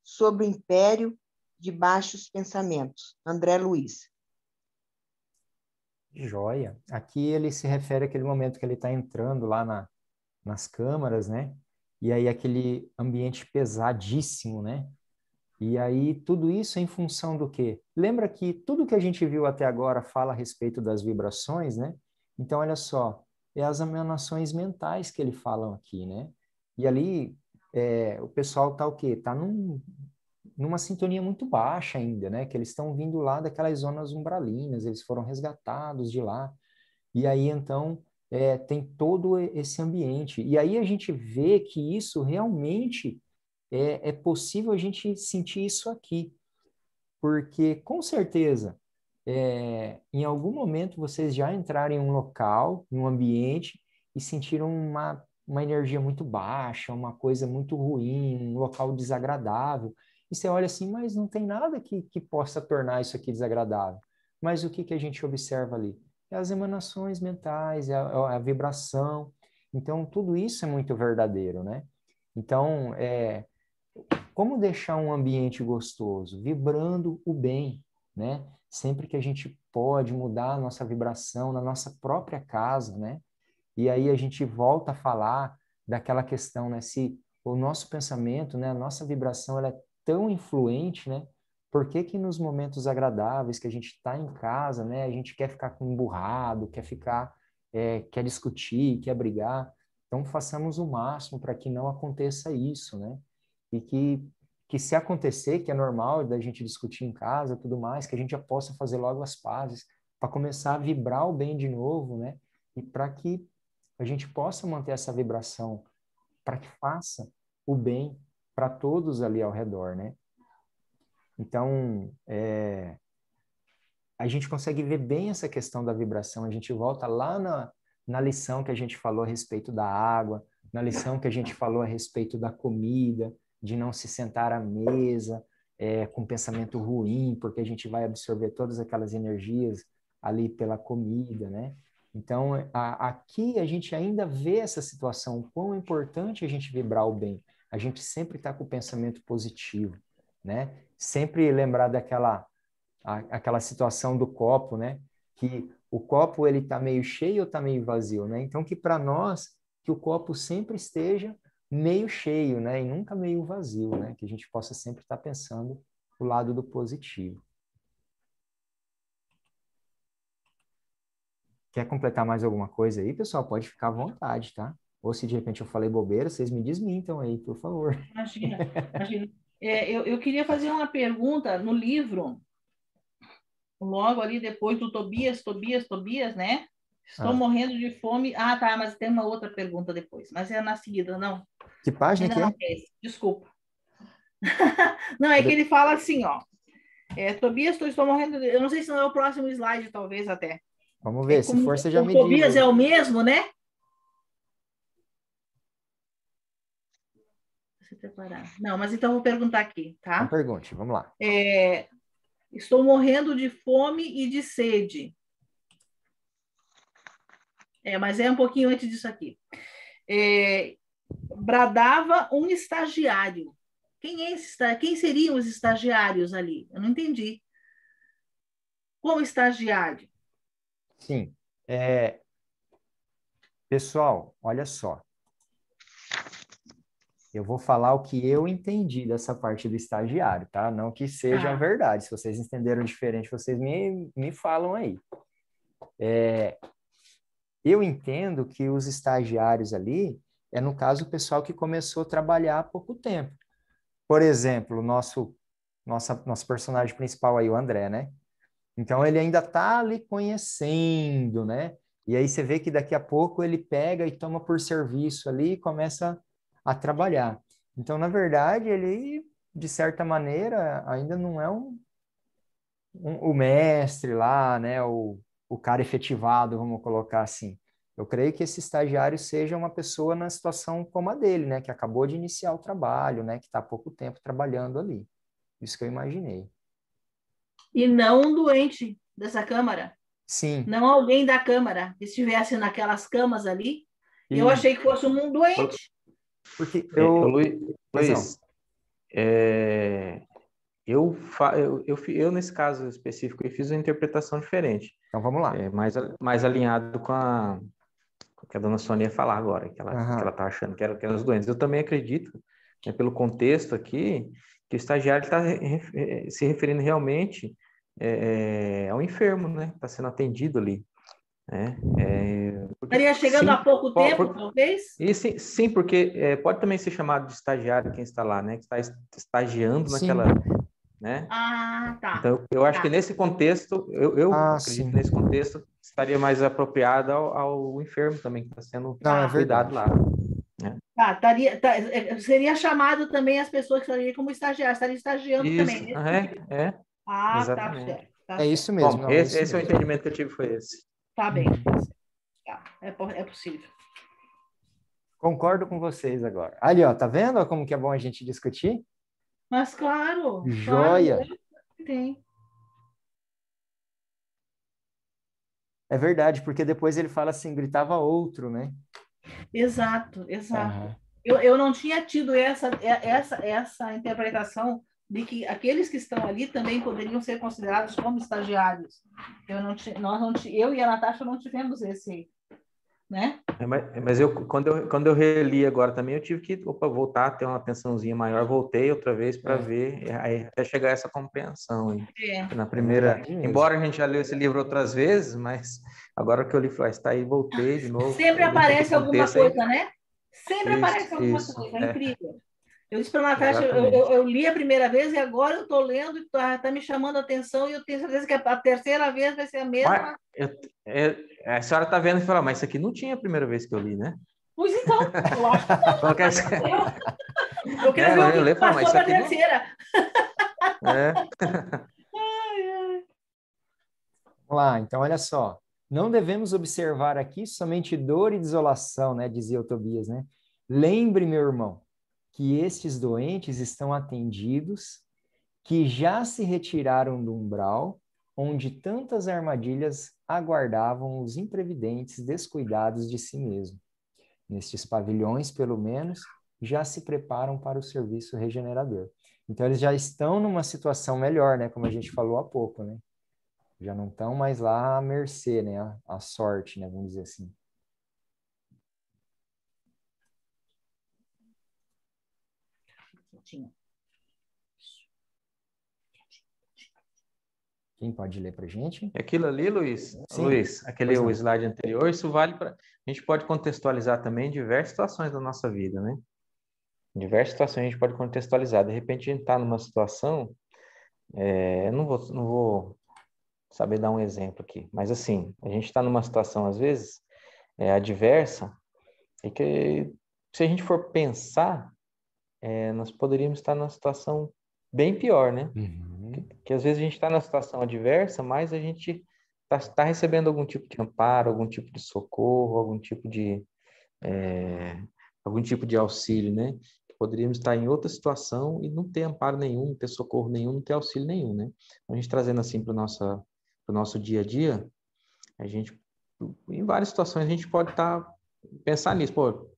sob o império de baixos pensamentos. André Luiz. Joia. Aqui ele se refere àquele momento que ele está entrando lá nas câmaras, né? E aí aquele ambiente pesadíssimo, né? E aí, tudo isso é em função do quê? Lembra que tudo que a gente viu até agora fala a respeito das vibrações, né? Então, olha só, é as emanações mentais que ele falam aqui, né? E ali, o pessoal tá o quê? Tá numa sintonia muito baixa ainda, né? Que eles estão vindo lá daquelas zonas umbralinas, eles foram resgatados de lá. E aí, então, tem todo esse ambiente. E aí a gente vê que isso realmente é possível a gente sentir isso aqui. Porque, com certeza, em algum momento vocês já entraram em um local, em um ambiente, e sentiram uma energia muito baixa, uma coisa muito ruim, um local desagradável. E você olha assim, mas não tem nada que possa tornar isso aqui desagradável. Mas o que a gente observa ali? É as emanações mentais, a vibração. Então, tudo isso é muito verdadeiro, né? Então, como deixar um ambiente gostoso? Vibrando o bem, né? Sempre que a gente pode mudar a nossa vibração na nossa própria casa, né? E aí a gente volta a falar daquela questão, né? Se o nosso pensamento, né? A nossa vibração, ela é tão influente, né? Por que que nos momentos agradáveis que a gente está em casa, né? A gente quer ficar com emburrado, quer discutir, quer brigar. Então façamos o máximo para que não aconteça isso, né? E que se acontecer, que é normal da gente discutir em casa, tudo mais, que a gente já possa fazer logo as pazes para começar a vibrar o bem de novo, né? E para que a gente possa manter essa vibração, para que faça o bem para todos ali ao redor, né? Então, a gente consegue ver bem essa questão da vibração. A gente volta lá na lição que a gente falou a respeito da água, na lição que a gente falou a respeito da comida, de não se sentar à mesa com pensamento ruim, porque a gente vai absorver todas aquelas energias ali pela comida, né? Então, aqui a gente ainda vê essa situação, o quão importante a gente vibrar o bem. A gente sempre está com o pensamento positivo, né? Sempre lembrar aquela situação do copo, né? Que o copo ele está meio cheio ou está meio vazio, né? Então que para nós que o copo sempre esteja meio cheio, né? E nunca meio vazio, né? Que a gente possa sempre estar pensando o lado do positivo. Quer completar mais alguma coisa aí, pessoal? Pode ficar à vontade, tá? Ou se de repente eu falei bobeira, vocês me desmintam aí, por favor. Imagina, imagina. Eu queria fazer uma pergunta no livro, logo ali depois do Tobias, né? Estou morrendo de fome. Ah, tá, mas tem uma outra pergunta depois. Mas é na seguida, não. Que página Ainda que não é? é esse. Desculpa. Não, é que ele fala assim, ó. Tobias, estou morrendo. Eu não sei se não é o próximo slide, talvez até. Vamos ver, se for, você já o me diz. Tobias é o mesmo, né? Se preparar. Não, mas então vou perguntar aqui, tá? Então pergunte, vamos lá. Estou morrendo de fome e de sede. Mas é um pouquinho antes disso aqui. Bradava um estagiário. Quem seriam os estagiários ali? Eu não entendi. Como estagiário? Sim. Pessoal, olha só. Eu vou falar o que eu entendi dessa parte do estagiário, tá? Não que seja a verdade. Se vocês entenderam diferente, vocês me falam aí. Eu entendo que os estagiários ali no caso, o pessoal que começou a trabalhar há pouco tempo. Por exemplo, nosso personagem principal aí, o André, né? Então, ele ainda está ali conhecendo, né? E aí você vê que daqui a pouco ele pega e toma por serviço ali e começa a trabalhar. Então, na verdade, ele, de certa maneira, ainda não é o mestre lá, né? O cara efetivado, vamos colocar assim. Eu creio que esse estagiário seja uma pessoa na situação como a dele, né? Que acabou de iniciar o trabalho, né? Que está há pouco tempo trabalhando ali. Isso que eu imaginei. E não um doente dessa Câmara. Sim. Não alguém da Câmara que estivesse naquelas camas ali. E... Eu achei que fosse um doente. Porque Luiz, eu, nesse caso específico, eu fiz uma interpretação diferente. Então, vamos lá. Mais alinhado com o que a dona Sônia ia falar agora, que ela tá achando que eram os doentes. Eu também acredito pelo contexto aqui, que o estagiário está se referindo realmente ao enfermo, né? Está sendo atendido ali. Né? Estaria chegando há pouco tempo, talvez? E sim, porque pode também ser chamado de estagiário quem está lá, né? Que está estagiando naquela... Né? Ah, tá. Então, eu acho que nesse contexto, eu acredito que nesse contexto estaria mais apropriado ao enfermo também, que está sendo cuidado lá. Né? Seria chamado também as pessoas que estariam como estagiários, estariam estagiando Isso, também. exatamente. Tá certo. É isso mesmo. Bom, esse é o entendimento que eu tive, foi esse. Tá bem. É possível. Concordo com vocês agora. Ali, ó, tá vendo como que é bom a gente discutir? Mas claro. Joia. Claro, tem. É verdade, porque depois ele fala assim, gritava outro, né? Exato. Eu não tinha tido essa interpretação de que aqueles que estão ali também poderiam ser considerados como estagiários. Eu e a Natasha não tivemos esse, né? Mas quando eu reli agora também, eu tive que voltar a ter uma atençãozinha maior. Voltei outra vez para ver, até chegar a essa compreensão. Na primeira, embora a gente já leu esse livro outras vezes, mas agora que eu li, está aí, voltei de novo. Sempre aparece alguma coisa, né? Sempre aparece alguma coisa, é incrível. Eu disse para a Natasha, eu li a primeira vez e agora eu estou lendo e está me chamando a atenção e eu tenho certeza que a terceira vez vai ser a mesma. A senhora está vendo e fala, mas isso aqui não tinha a primeira vez que eu li, né? Pois então, eu acho que não. Eu quero ver o que passou para a terceira. Vamos lá, então olha só. Não devemos observar aqui somente dor e desolação, né? Dizia o Tobias, né? Lembre, meu irmão, que estes doentes estão atendidos, que já se retiraram do umbral, onde tantas armadilhas aguardavam os imprevidentes descuidados de si mesmo. Nestes pavilhões, pelo menos, já se preparam para o serviço regenerador. Então, eles já estão numa situação melhor, né? Como a gente falou há pouco, né? Já não estão mais lá à mercê, né? À sorte, né? Vamos dizer assim. Quem pode ler para a gente? Aquilo ali, Luiz? Sim. Luiz, aquele o slide anterior, isso vale para... A gente pode contextualizar também diversas situações da nossa vida, né? Diversas situações a gente pode contextualizar. De repente, a gente está numa situação... eu não vou saber dar um exemplo aqui, mas assim, a gente está numa situação, às vezes, adversa, e que, se a gente for pensar, nós poderíamos estar numa situação bem pior, né? Que às vezes a gente está na situação adversa, mas a gente está recebendo algum tipo de amparo, algum tipo de socorro, algum tipo de auxílio, né? Poderíamos estar em outra situação e não ter amparo nenhum, não ter socorro nenhum, não ter auxílio nenhum, né? A gente trazendo assim para o nosso dia a dia, a gente, em várias situações, a gente pode pensar nisso, pô,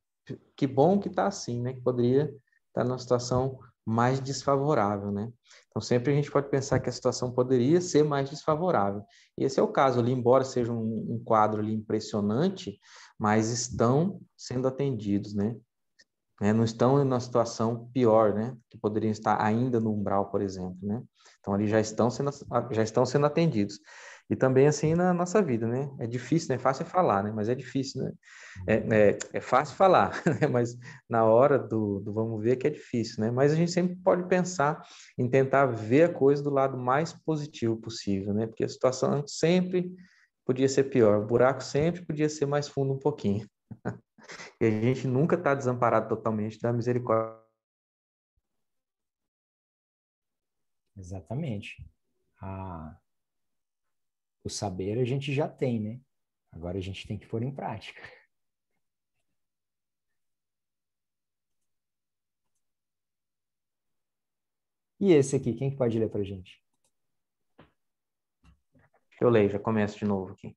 que bom que está assim, né? Que poderia estar numa situação mais desfavorável, né? Então, sempre a gente pode pensar que a situação poderia ser mais desfavorável. E esse é o caso ali, embora seja um quadro ali impressionante, mas estão sendo atendidos, né? Não estão em uma situação pior, né? Que poderiam estar ainda no umbral, por exemplo, né? Então, ali já estão sendo atendidos. E também, assim, na nossa vida, né? É difícil, né? É fácil falar, né? Mas é difícil, né? É fácil falar, mas na hora do vamos ver que é difícil, né? Mas a gente sempre pode pensar em tentar ver a coisa do lado mais positivo possível, né? Porque a situação sempre podia ser pior, o buraco sempre podia ser mais fundo um pouquinho. E a gente nunca está desamparado totalmente da misericórdia. Exatamente. O saber a gente já tem, né? Agora a gente tem que pôr em prática. E esse aqui, quem que pode ler para a gente? Eu leio, já começo de novo aqui.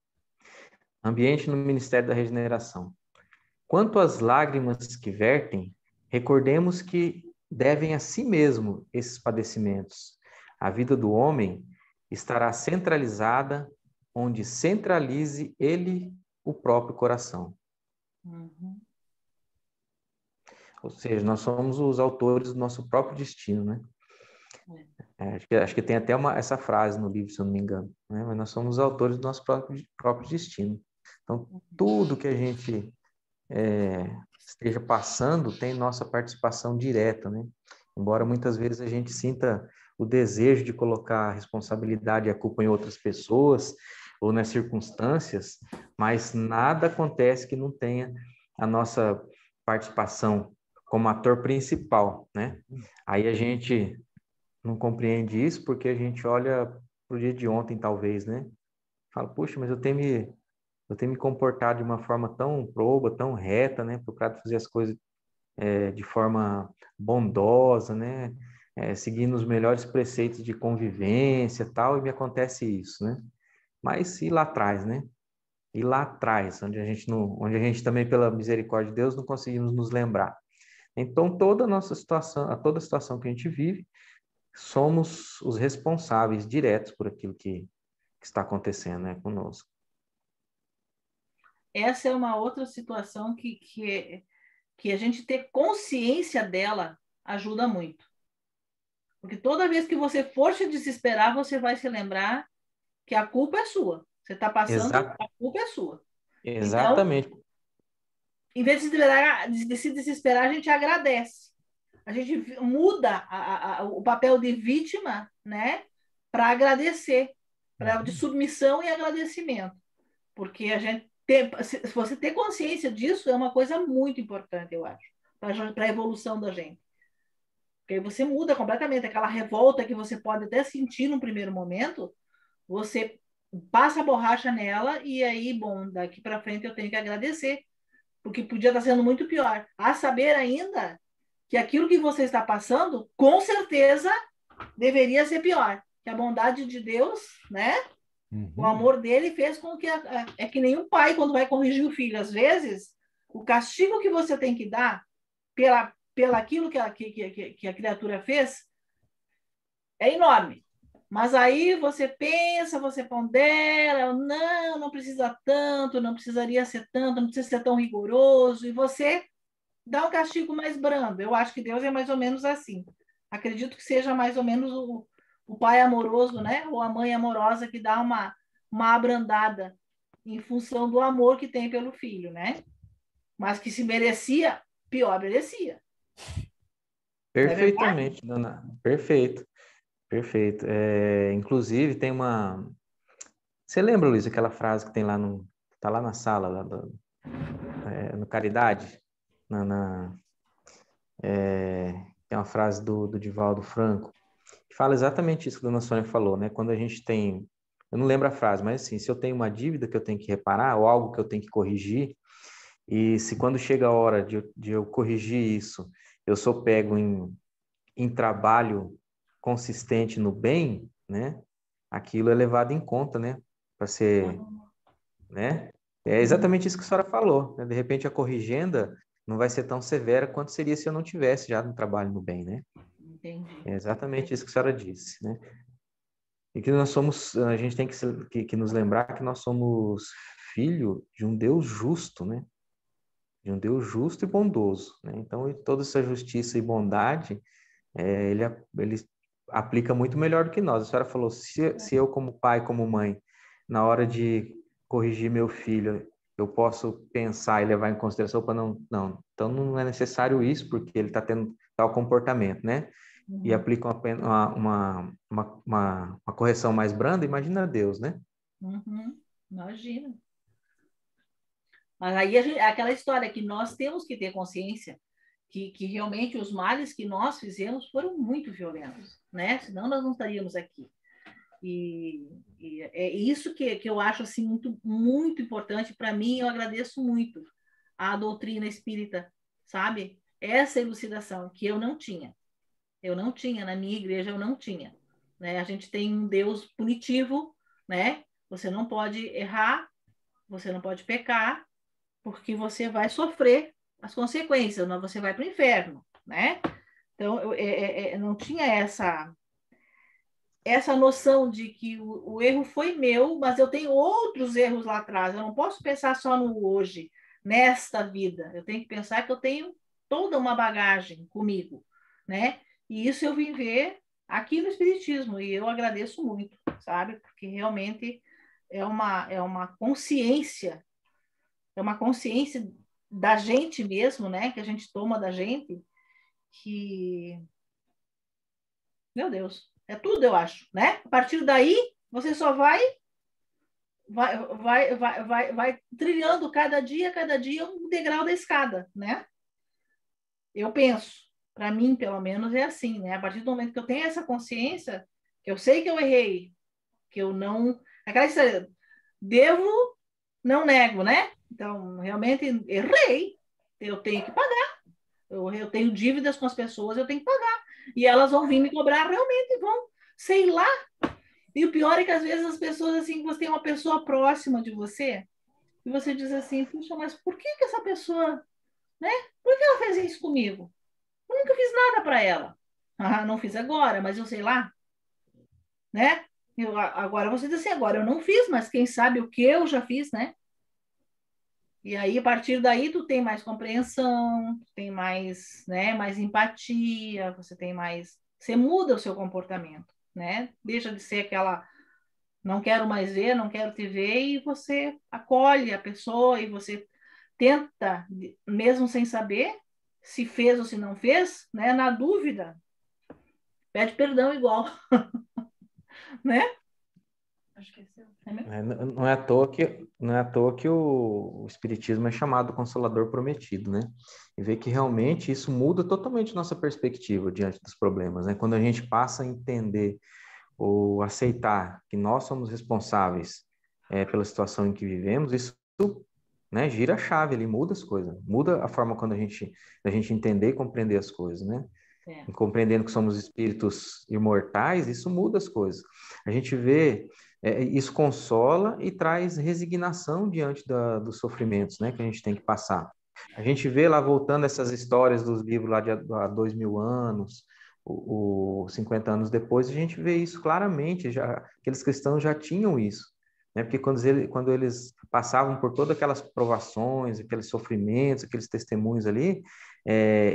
Ambiente no Ministério da Regeneração. Quanto às lágrimas que vertem, recordemos que devem a si mesmo esses padecimentos. A vida do homem estará centralizada onde centralize ele o próprio coração. Ou seja, nós somos os autores do nosso próprio destino, né? Acho que tem até essa frase no livro, se eu não me engano, né? Mas nós somos os autores do nosso próprio destino. Então, tudo que a gente esteja passando tem nossa participação direta, né? Embora muitas vezes a gente sinta o desejo de colocar a responsabilidade e a culpa em outras pessoas ou nas circunstâncias, mas nada acontece que não tenha a nossa participação como ator principal, né? Aí a gente não compreende isso porque a gente olha para o dia de ontem, talvez, né? Fala, puxa, mas eu tenho me comportado de uma forma tão proba, tão reta, né? Procurado fazer as coisas de forma bondosa, né? Seguindo os melhores preceitos de convivência, tal, e me acontece isso, né? Mas e lá atrás, né? E lá atrás, onde a gente também, pela misericórdia de Deus, não conseguimos nos lembrar. Então, toda a nossa situação, toda a situação que a gente vive, somos os responsáveis diretos por aquilo que está acontecendo, né, conosco. Essa é uma outra situação que a gente ter consciência dela ajuda muito. Porque toda vez que você for se desesperar, você vai se lembrar que a culpa é sua. Você está passando, a culpa é sua. Exatamente. Então, em vez de se desesperar, a gente agradece. A gente muda o papel de vítima, né, para agradecer, de submissão e agradecimento. Porque a gente se você ter consciência disso é uma coisa muito importante, eu acho, para a evolução da gente. Porque aí você muda completamente aquela revolta que você pode até sentir no primeiro momento, você passa a borracha nela e aí, bom, daqui para frente eu tenho que agradecer, porque podia estar sendo muito pior. A saber ainda que aquilo que você está passando, com certeza, deveria ser pior. Que a bondade de Deus, né? O amor dele fez com que... É que nem um pai, quando vai corrigir o filho. Às vezes, o castigo que você tem que dar pela aquilo que a criatura fez é enorme. Mas aí você pensa, você pondera, não precisa tanto, não precisaria ser tanto, não precisa ser tão rigoroso, e você dá um castigo mais brando. Eu acho que Deus é mais ou menos assim. Acredito que seja mais ou menos o pai amoroso, né? Ou a mãe amorosa que dá uma abrandada em função do amor que tem pelo filho, né? Mas que se merecia, pior merecia. Perfeitamente, dona. Perfeito. Perfeito. Inclusive, tem uma... Você lembra, Luiz, aquela frase que tem lá tá lá na sala, lá no Caridade? Tem uma frase do Divaldo Franco, que fala exatamente isso que a dona Sônia falou, né? Quando a gente tem... Eu não lembro a frase, mas assim, se eu tenho uma dívida que eu tenho que reparar, ou algo que eu tenho que corrigir, e se quando chega a hora de eu corrigir isso, eu sou pego em trabalho consistente no bem, né? Aquilo é levado em conta, né? Para ser, né? É exatamente isso que a senhora falou, né? De repente a corrigenda não vai ser tão severa quanto seria se eu não tivesse já no trabalho no bem, né? Entendi. É exatamente isso que a senhora disse, né? E que a gente tem que nos lembrar que nós somos filho de um Deus justo, né? De um Deus justo e bondoso, né? Então, toda essa justiça e bondade, ele aplica muito melhor do que nós. A senhora falou, se eu como pai, como mãe, na hora de corrigir meu filho, eu posso pensar e levar em consideração para não, então não é necessário isso, porque ele está tendo tal comportamento, né? E aplica uma correção mais branda, imagina Deus, né? Imagina. Mas aí é aquela história que nós temos que ter consciência que realmente os males que nós fizemos foram muito violentos, né? Senão nós não estaríamos aqui. E é isso que eu acho assim muito, muito importante para mim. Eu agradeço muito a doutrina espírita, sabe? Essa elucidação que eu não tinha na minha igreja, eu não tinha, né? A gente tem um Deus punitivo, né? Você não pode errar, você não pode pecar, porque você vai sofrer as consequências, não você vai para o inferno, né? Então eu não tinha essa noção de que o erro foi meu, mas eu tenho outros erros lá atrás. Eu não posso pensar só no hoje, nesta vida. Eu tenho que pensar que eu tenho toda uma bagagem comigo, né? E isso eu vim ver aqui no Espiritismo, e eu agradeço muito, sabe? Porque realmente é uma consciência da gente mesmo, né? Que a gente toma da gente, que, meu Deus, é tudo, eu acho, né? A partir daí, você só vai trilhando cada dia um degrau da escada, né? Eu penso, para mim, pelo menos, é assim, né? A partir do momento que eu tenho essa consciência, que eu sei que eu errei, que eu não. Aquela história, devo, não nego, né? Então, realmente, errei. Eu tenho que pagar. Eu tenho dívidas com as pessoas, eu tenho que pagar. E elas vão vir me cobrar realmente, vão, sei lá. E o pior é que às vezes as pessoas, assim, você tem uma pessoa próxima de você, e você diz assim, puxa, mas por que essa pessoa, né? Por que ela fez isso comigo? Eu nunca fiz nada para ela. Ah, não fiz agora, mas eu sei lá, né? Agora você diz assim, agora eu não fiz, mas quem sabe o que eu já fiz, né? E aí, a partir daí, tu tem mais compreensão, tem mais, né, mais empatia, você tem mais... Você muda o seu comportamento, né? Deixa de ser aquela, não quero mais ver, não quero te ver, e você acolhe a pessoa e você tenta, mesmo sem saber se fez ou se não fez, né? Na dúvida, pede perdão igual, né? Acho que esse é Não é à toa que o Espiritismo é chamado Consolador Prometido, né? E ver que realmente isso muda totalmente nossa perspectiva diante dos problemas, né? Quando a gente passa a entender ou aceitar que nós somos responsáveis pela situação em que vivemos, isso, né, gira a chave, ele muda as coisas, muda a forma quando a gente entender e compreender as coisas, né? É. Compreendendo que somos espíritos imortais, isso muda as coisas. A gente vê, isso consola e traz resignação diante dos sofrimentos, né, que a gente tem que passar. A gente vê lá, voltando essas histórias dos livros lá de há 2000 anos, 50 anos depois, a gente vê isso claramente, já, aqueles cristãos já tinham isso, né, porque quando eles passavam por todas aquelas provações, aqueles sofrimentos, aqueles testemunhos ali,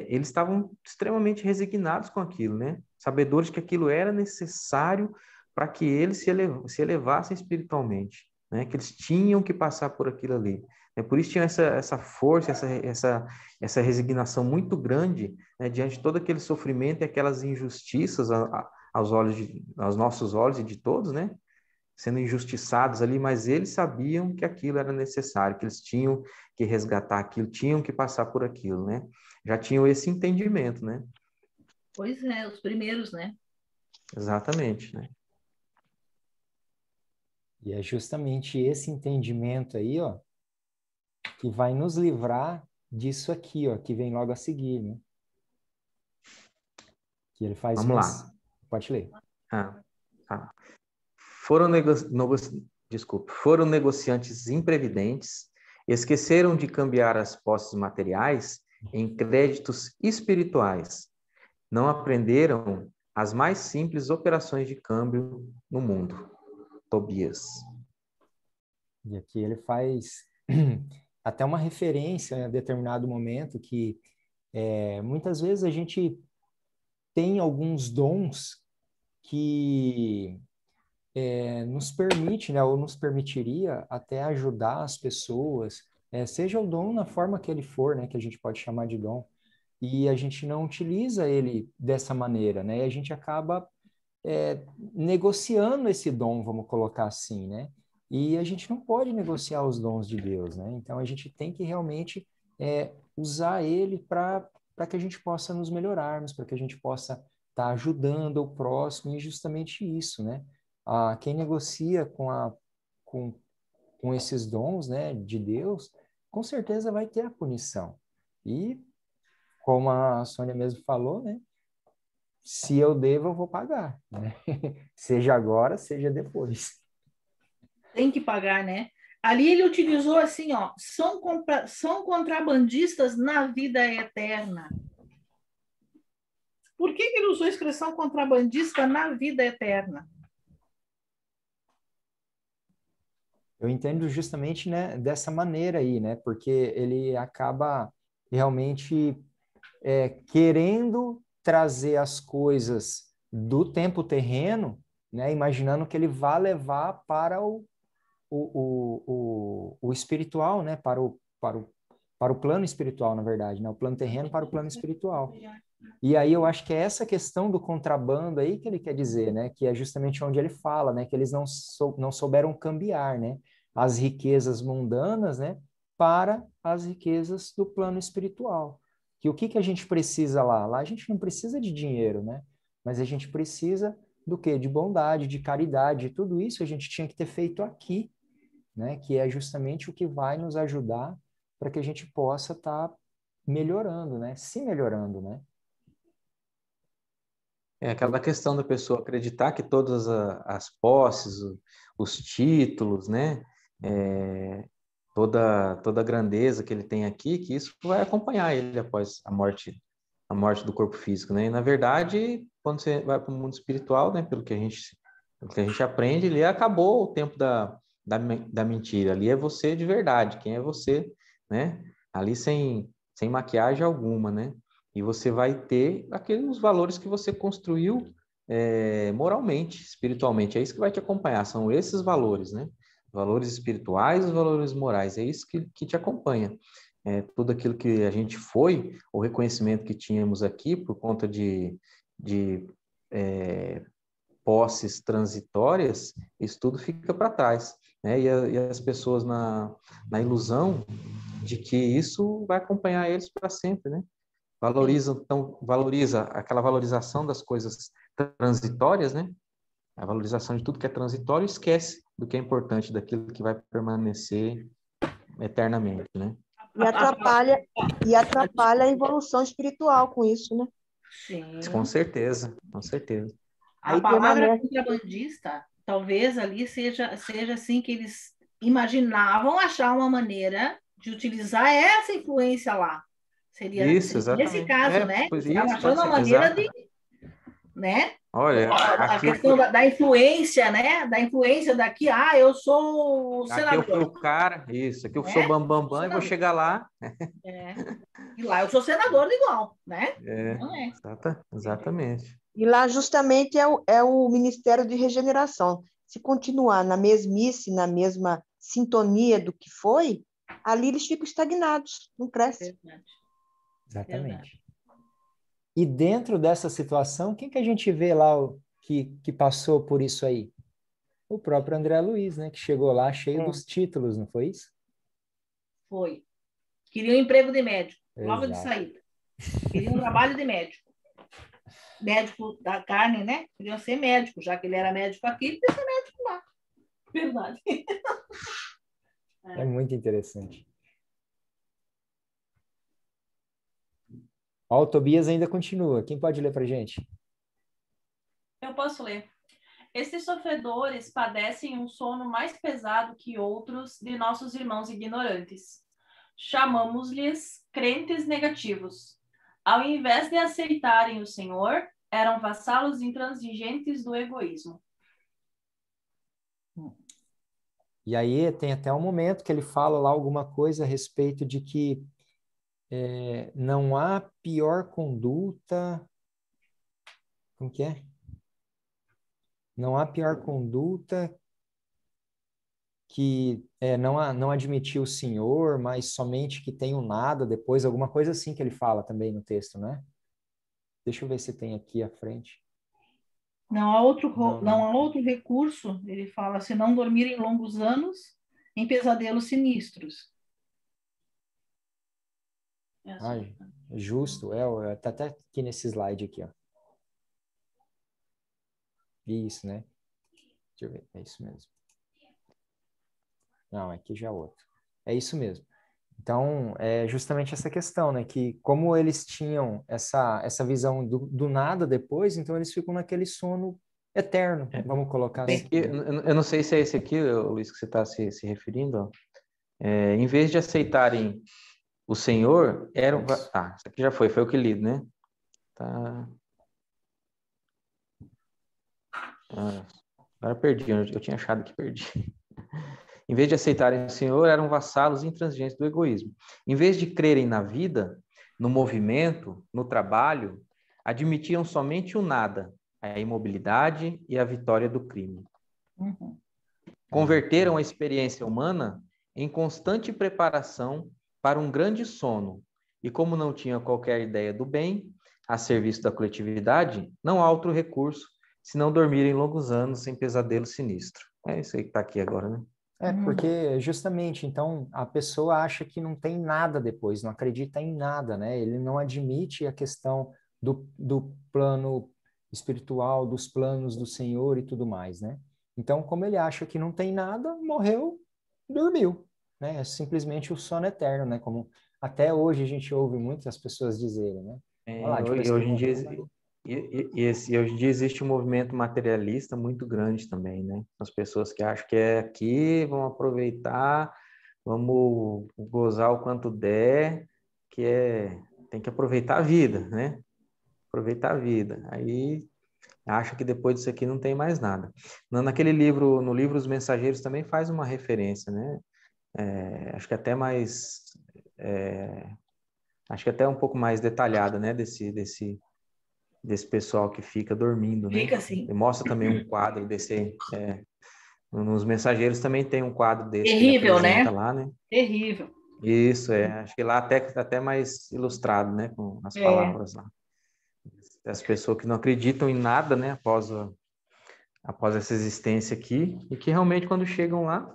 eles estavam extremamente resignados com aquilo, né? Sabedores que aquilo era necessário para que eles se elevassem espiritualmente, né? Que eles tinham que passar por aquilo ali. Por isso tinha essa força, essa resignação muito grande, né, diante de todo aquele sofrimento e aquelas injustiças aos nossos olhos e de todos, né? Sendo injustiçados ali, mas eles sabiam que aquilo era necessário, que eles tinham que resgatar aquilo, tinham que passar por aquilo, né? Já tinham esse entendimento, né? Pois é, os primeiros, né? Exatamente, né? E é justamente esse entendimento aí, ó, que vai nos livrar disso aqui, ó, que vem logo a seguir, né? Que ele faz Vamos lá. Pode ler. Tá. Foram negociantes imprevidentes, esqueceram de cambiar as posses materiais em créditos espirituais. Não aprenderam as mais simples operações de câmbio no mundo. Tobias. E aqui ele faz até uma referência em determinado momento que muitas vezes a gente tem alguns dons que nos permite, né, ou nos permitiria até ajudar as pessoas, seja o dom na forma que ele for, né, que a gente pode chamar de dom, e a gente não utiliza ele dessa maneira, né, e a gente acaba negociando esse dom, vamos colocar assim, né, e a gente não pode negociar os dons de Deus, né, então a gente tem que realmente usar ele para que a gente possa nos melhorarmos, para que a gente possa estar ajudando o próximo, e justamente isso, né, quem negocia com esses dons, né, de Deus, com certeza vai ter a punição. E, como a Sônia mesmo falou, né, se eu devo, eu vou pagar, né? Seja agora, seja depois. Tem que pagar, né? Ali ele utilizou assim, ó, são contrabandistas na vida eterna. Por que ele usou a expressão contrabandista na vida eterna? Eu entendo justamente, né, dessa maneira aí, né, porque ele acaba realmente querendo trazer as coisas do tempo terreno, né, imaginando que ele vai levar para o espiritual, né, para o plano espiritual, na verdade, né, o plano terreno para o plano espiritual. E aí eu acho que é essa questão do contrabando aí que ele quer dizer, né, que é justamente onde ele fala, né, que eles não souberam cambiar, né, as riquezas mundanas, né, para as riquezas do plano espiritual. Que o que a gente precisa lá? Lá a gente não precisa de dinheiro, né, mas a gente precisa do quê? De bondade, de caridade, tudo isso a gente tinha que ter feito aqui, né, que é justamente o que vai nos ajudar para que a gente possa estar melhorando, né, se melhorando, né. É aquela questão da pessoa acreditar que todas as posses, os títulos, né, toda a grandeza que ele tem aqui, que isso vai acompanhar ele após a morte do corpo físico, né? E na verdade, quando você vai para o mundo espiritual, né, pelo que a gente aprende, ali acabou o tempo da mentira. Ali é você de verdade, quem é você, né? Ali sem maquiagem alguma, né? E você vai ter aqueles valores que você construiu moralmente, espiritualmente. É isso que vai te acompanhar, são esses valores, né? Valores espirituais, os valores morais, é isso que te acompanha. Tudo aquilo que a gente foi, o reconhecimento que tínhamos aqui por conta de posses transitórias, isso tudo fica para trás, né? E as pessoas na ilusão de que isso vai acompanhar eles para sempre, né? Valoriza aquela valorização das coisas transitórias, né? A valorização de tudo que é transitório, esquece do que é importante, daquilo que vai permanecer eternamente, né? E atrapalha a evolução espiritual com isso, né? Sim. Com certeza, com certeza. A palavra contrabandista, talvez ali seja assim que eles imaginavam achar uma maneira de utilizar essa influência lá. Seria nesse caso, né? Estavam achando uma maneira de, né? Olha, a questão da influência, né? Da influência daqui, eu sou o senador. Aqui eu fui o cara, isso, aqui eu sou bambambam e vou chegar lá. E lá eu sou senador igual, né? Não é. Exatamente. E lá justamente é o Ministério de Regeneração. Se continuar na mesmice, na mesma sintonia do que foi, ali eles ficam estagnados, não crescem. Exatamente. Verdade. E dentro dessa situação, quem que a gente vê lá que passou por isso aí? O próprio André Luiz, né? Que chegou lá cheio dos títulos, não foi isso? Foi. Queria um emprego de médico, logo de saída. Queria um trabalho de médico. Médico da carne, né? Queriam ser médico, já que ele era médico aqui, ele podia ser médico lá. Verdade. É muito interessante. Ó, o Tobias ainda continua. Quem pode ler para a gente? Eu posso ler. Estes sofredores padecem um sono mais pesado que outros de nossos irmãos ignorantes. Chamamos-lhes crentes negativos. Ao invés de aceitarem o Senhor, eram vassalos intransigentes do egoísmo. E aí tem até um momento que ele fala lá alguma coisa a respeito de que não há pior conduta. Como que é? Não há pior conduta que não admitir o Senhor, mas somente que tem o nada depois, alguma coisa assim que ele fala também no texto, né? Deixa eu ver se tem aqui à frente. Não há outro recurso, ele fala, se não dormirem longos anos em pesadelos sinistros. Justo, tá até aqui nesse slide aqui, ó. Isso, né? Deixa eu ver, é isso mesmo. Não, aqui já é outro. É isso mesmo. Então, é justamente essa questão, né? Que como eles tinham essa visão do nada depois, então eles ficam naquele sono eterno, vamos colocar assim. Eu não sei se é esse aqui, Luiz, que você está se referindo. Ó. Em vez de aceitarem o Senhor, eram... isso aqui já foi o que li, né? Tá. Agora perdi, eu tinha achado que perdi. Em vez de aceitarem o Senhor, eram vassalos intransigentes do egoísmo. Em vez de crerem na vida, no movimento, no trabalho, admitiam somente o nada, a imobilidade e a vitória do crime. Uhum. Converteram a experiência humana em constante preparação para um grande sono, e como não tinham qualquer ideia do bem, a serviço da coletividade, não há outro recurso senão dormirem longos anos sem pesadelo sinistro. É isso aí que está aqui agora, né? Porque justamente, então, a pessoa acha que não tem nada depois, não acredita em nada, né? Ele não admite a questão do plano espiritual, dos planos do Senhor e tudo mais, né? Então, como ele acha que não tem nada, morreu, dormiu, né? É simplesmente o sono eterno, né? Como até hoje a gente ouve muitas pessoas dizerem, né? Olha lá, depois que Hoje em dia, morreu, hoje em dia existe um movimento materialista muito grande também, né? As pessoas que acham que é aqui, vão aproveitar, vamos gozar o quanto der, tem que aproveitar a vida, né? Aproveitar a vida. Aí acha que depois disso aqui não tem mais nada. Naquele livro, no livro Os Mensageiros também faz uma referência, né? Acho que até mais, acho que até um pouco mais detalhada, né? Desse pessoal que fica dormindo, né? Fica assim. E mostra também um quadro desse, nos Mensageiros também tem um quadro desse que ele Terrível, apresenta né? lá, né? Terrível. Isso, acho que lá até mais ilustrado, né? Com as É. palavras lá. As pessoas que não acreditam em nada, né? Após essa existência aqui, e que realmente quando chegam lá,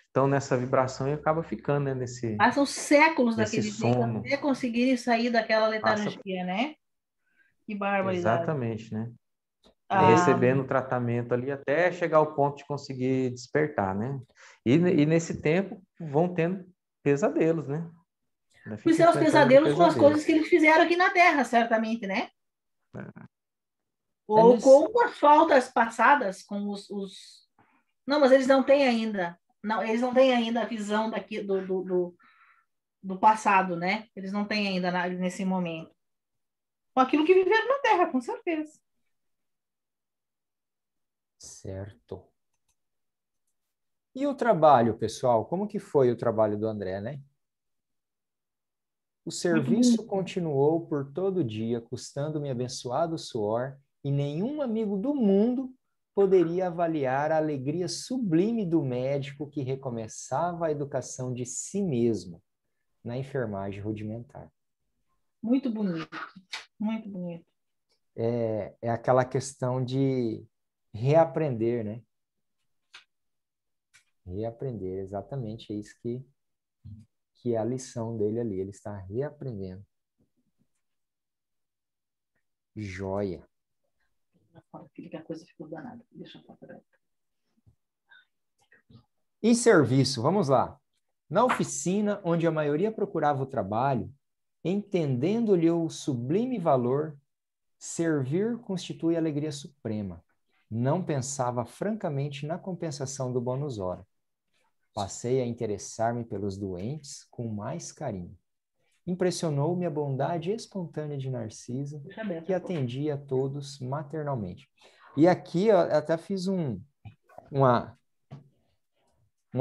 estão nessa vibração e acaba ficando, né? Passam séculos Nesse daquele jeito sono. até conseguirem sair daquela Passa, letargia, né? Que barbaridade. exatamente, né? Aí Ah, recebendo o tratamento ali até chegar ao ponto de conseguir despertar, né? E nesse tempo vão tendo pesadelos, né? Ainda os fica seus enfrentando pesadelos com as coisas pesadelos. que eles fizeram aqui na Terra, certamente, né? É Ou nesse, com as faltas passadas, com os... Não, mas eles não têm ainda. Não, eles não têm ainda a visão daqui, do passado, né? Eles não têm ainda nesse momento. Com aquilo que viveram na Terra, com certeza. certo. E o trabalho, pessoal? Como que foi o trabalho do André, né? O Muito serviço bonito. continuou por todo o dia, custando-me abençoado suor, e nenhum amigo do mundo poderia avaliar a alegria sublime do médico que recomeçava a educação de si mesmo na enfermagem rudimentar. Muito bonito. Muito bonito. É aquela questão de reaprender, né? Reaprender, exatamente, é isso que é a lição dele ali. Ele está reaprendendo. Joia. Aquele que a coisa ficou danada. Deixa eu falar. Em serviço, vamos lá. Na oficina, onde a maioria procurava o trabalho, entendendo-lhe o sublime valor, servir constitui alegria suprema. Não pensava francamente na compensação do bônus hora. Passei a interessar-me pelos doentes com mais carinho. Impressionou-me a bondade espontânea de Narcisa, que atendia a todos maternalmente. E aqui eu até fiz um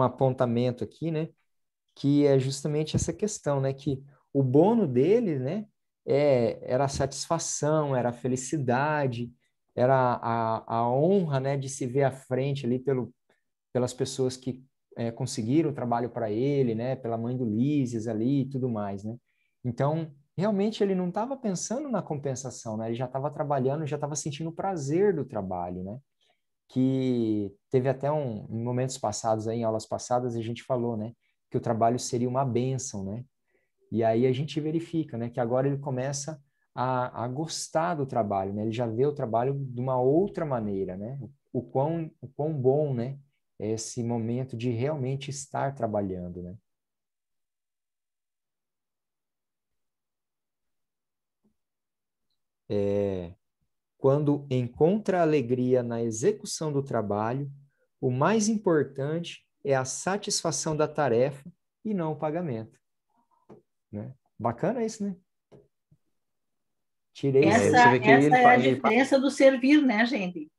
apontamento aqui, né? Que é justamente essa questão, né? Que o bônus dele, né? Era a satisfação, era a felicidade, era a honra, né? De se ver à frente ali pelas pessoas que conseguiram o trabalho para ele, né? Pela mãe do Lísias ali e tudo mais, né? Então, realmente ele não estava pensando na compensação, né? Ele já estava trabalhando, já estava sentindo o prazer do trabalho, né? Que teve até em momentos passados, aí, em aulas passadas, a gente falou, né? Que o trabalho seria uma bênção, né? E aí a gente verifica, né? Que agora ele começa a gostar do trabalho, né? Ele já vê o trabalho de uma outra maneira, né? O quão bom, né? É esse momento de realmente estar trabalhando, né? Quando encontra alegria na execução do trabalho, o mais importante é a satisfação da tarefa e não o pagamento. Né? Bacana isso, né? Tirei esse... Você vê que Essa é a ele diferença do servir, né, gente?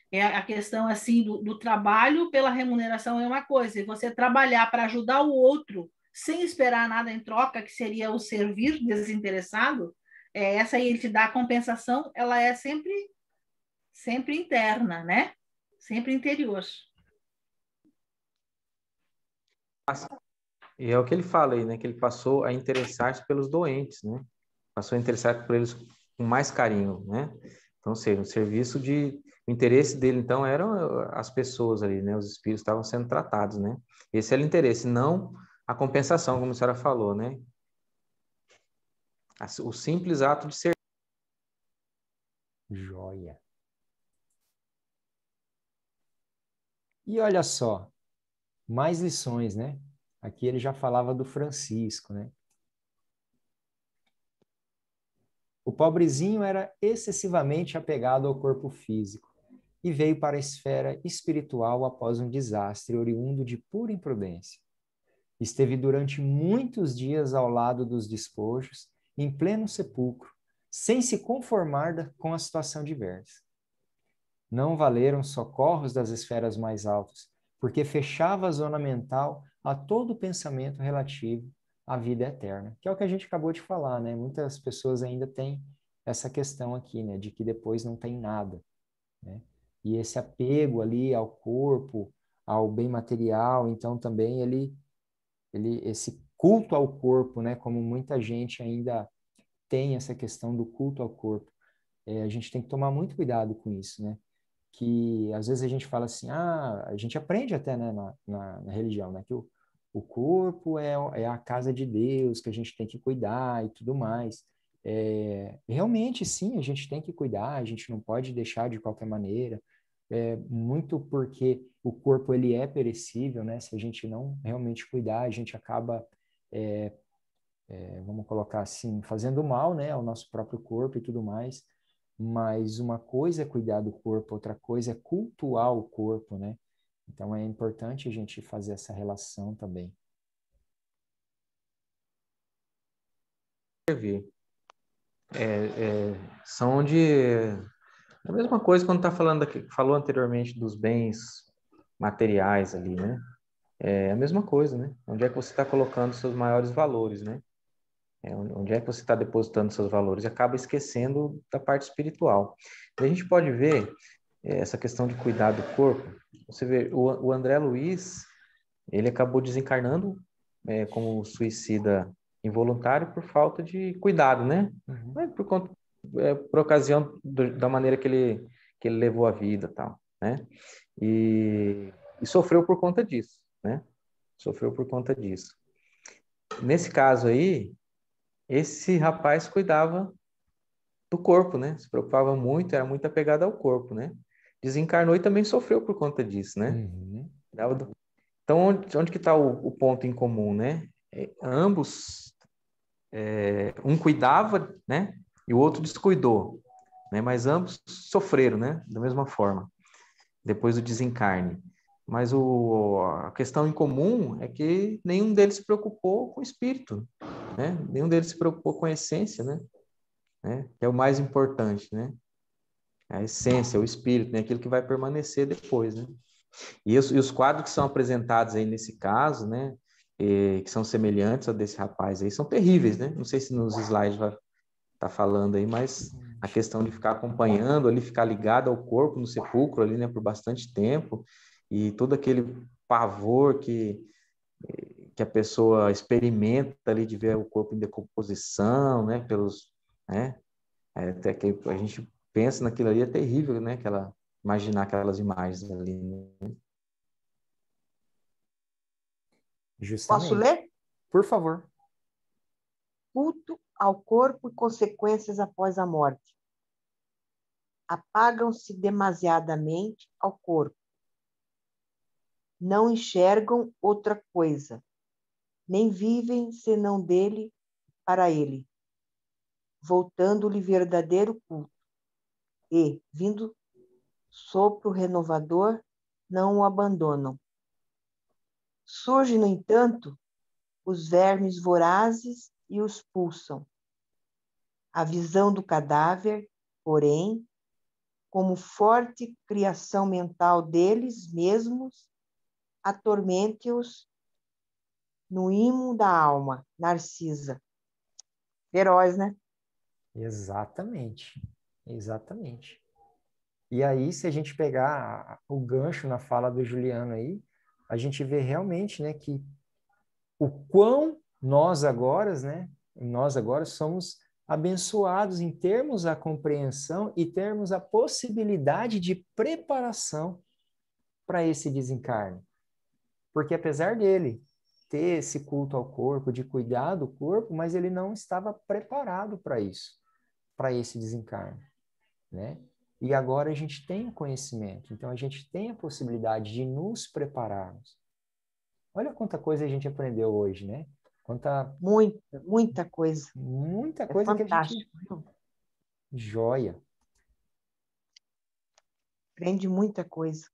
É a questão, assim, do trabalho pela remuneração é uma coisa, e você trabalhar para ajudar o outro sem esperar nada em troca, que seria o servir desinteressado, essa aí ele te dá a compensação, ela é sempre interna, né? Sempre interior. E é o que ele fala aí, né? Que ele passou a interessar-se pelos doentes, né? Passou a interessar por eles com mais carinho, né? Então, ou seja, o interesse dele, então, eram as pessoas ali, né? Os espíritos estavam sendo tratados, né? Esse era o interesse, não a compensação, como a senhora falou, né? O simples ato de ser. Joia. E olha só, mais lições, né? Aqui ele já falava do Francisco, né? O pobrezinho era excessivamente apegado ao corpo físico e veio para a esfera espiritual após um desastre oriundo de pura imprudência. Esteve durante muitos dias ao lado dos despojos, em pleno sepulcro, sem se conformar com a situação diversa. Não valeram socorros das esferas mais altas, porque fechava a zona mental a todo pensamento relativo à vida eterna, que é o que a gente acabou de falar, né? Muitas pessoas ainda têm essa questão aqui, né? De que depois não tem nada, né? E esse apego ali ao corpo, ao bem material, então também esse culto ao corpo, né? Como muita gente ainda tem essa questão do culto ao corpo, a gente tem que tomar muito cuidado com isso, né? Que às vezes a gente fala assim, a gente aprende até, né, na religião, né, que o corpo é a casa de Deus, que a gente tem que cuidar e tudo mais. Realmente, sim, a gente tem que cuidar, a gente não pode deixar de qualquer maneira, muito porque o corpo ele é perecível, né? Se a gente não realmente cuidar, a gente acaba, vamos colocar assim, fazendo mal, né, ao nosso próprio corpo e tudo mais. Mas uma coisa é cuidar do corpo, outra coisa é cultuar o corpo, né? Então é importante a gente fazer essa relação também. São onde a mesma coisa quando está falando aqui, falou anteriormente dos bens materiais ali, né? É a mesma coisa, né? Onde é que você está colocando seus maiores valores, né? Onde é que você está depositando seus valores? E acaba esquecendo da parte espiritual. E a gente pode ver essa questão de cuidar do corpo. Você vê, o André Luiz, ele acabou desencarnando como suicida involuntário por falta de cuidado, né? Uhum. Por ocasião da maneira que ele levou a vida, tal, né? E sofreu por conta disso, né? Sofreu por conta disso. Nesse caso aí, esse rapaz cuidava do corpo, né? Se preocupava muito, era muito apegado ao corpo, né? Desencarnou e também sofreu por conta disso, né? Uhum. Então, onde que está o ponto em comum, né? Ambos, um cuidava, né? E o outro descuidou, né? Mas ambos sofreram, né? Da mesma forma, depois do desencarne. Mas a questão em comum é que nenhum deles se preocupou com o espírito, né? Nenhum deles se preocupou com a essência, né? Que é o mais importante, né? A essência, o espírito, né? Aquilo que vai permanecer depois, né? E os quadros que são apresentados aí nesse caso, né? Que são semelhantes ao desse rapaz aí, são terríveis, né? Não sei se nos slides vai estar falando aí, mas a questão de ficar acompanhando ali, ficar ligado ao corpo no sepulcro ali, né? Por bastante tempo e todo aquele pavor que a pessoa experimenta ali de ver o corpo em decomposição, né? Né? Até que a gente pensa naquilo ali, é terrível, né? Imaginar aquelas imagens ali, né? Posso Justamente. ler? Por favor. Culto ao corpo e consequências após a morte. Apagam-se demasiadamente ao corpo. Não enxergam outra coisa, nem vivem senão dele para ele, voltando-lhe verdadeiro culto. E, vindo sopro renovador, não o abandonam. Surgem, no entanto, os vermes vorazes e os pulsam. A visão do cadáver, porém, como forte criação mental deles mesmos, atormente-os no imo da alma, Narcisa. Feroz, né? Exatamente. Exatamente. E aí, se a gente pegar o gancho na fala do Juliano aí, a gente vê realmente, né, que o quão nós agora somos abençoados em termos a compreensão e termos a possibilidade de preparação para esse desencarne. Porque apesar dele ter esse culto ao corpo, de cuidar do corpo, mas ele não estava preparado para isso, para esse desencarne, né? E agora a gente tem o conhecimento, então a gente tem a possibilidade de nos prepararmos. Olha quanta coisa a gente aprendeu hoje, né? Muita coisa. Muita É coisa que a gente... fantástico. Joia. Aprende muita coisa.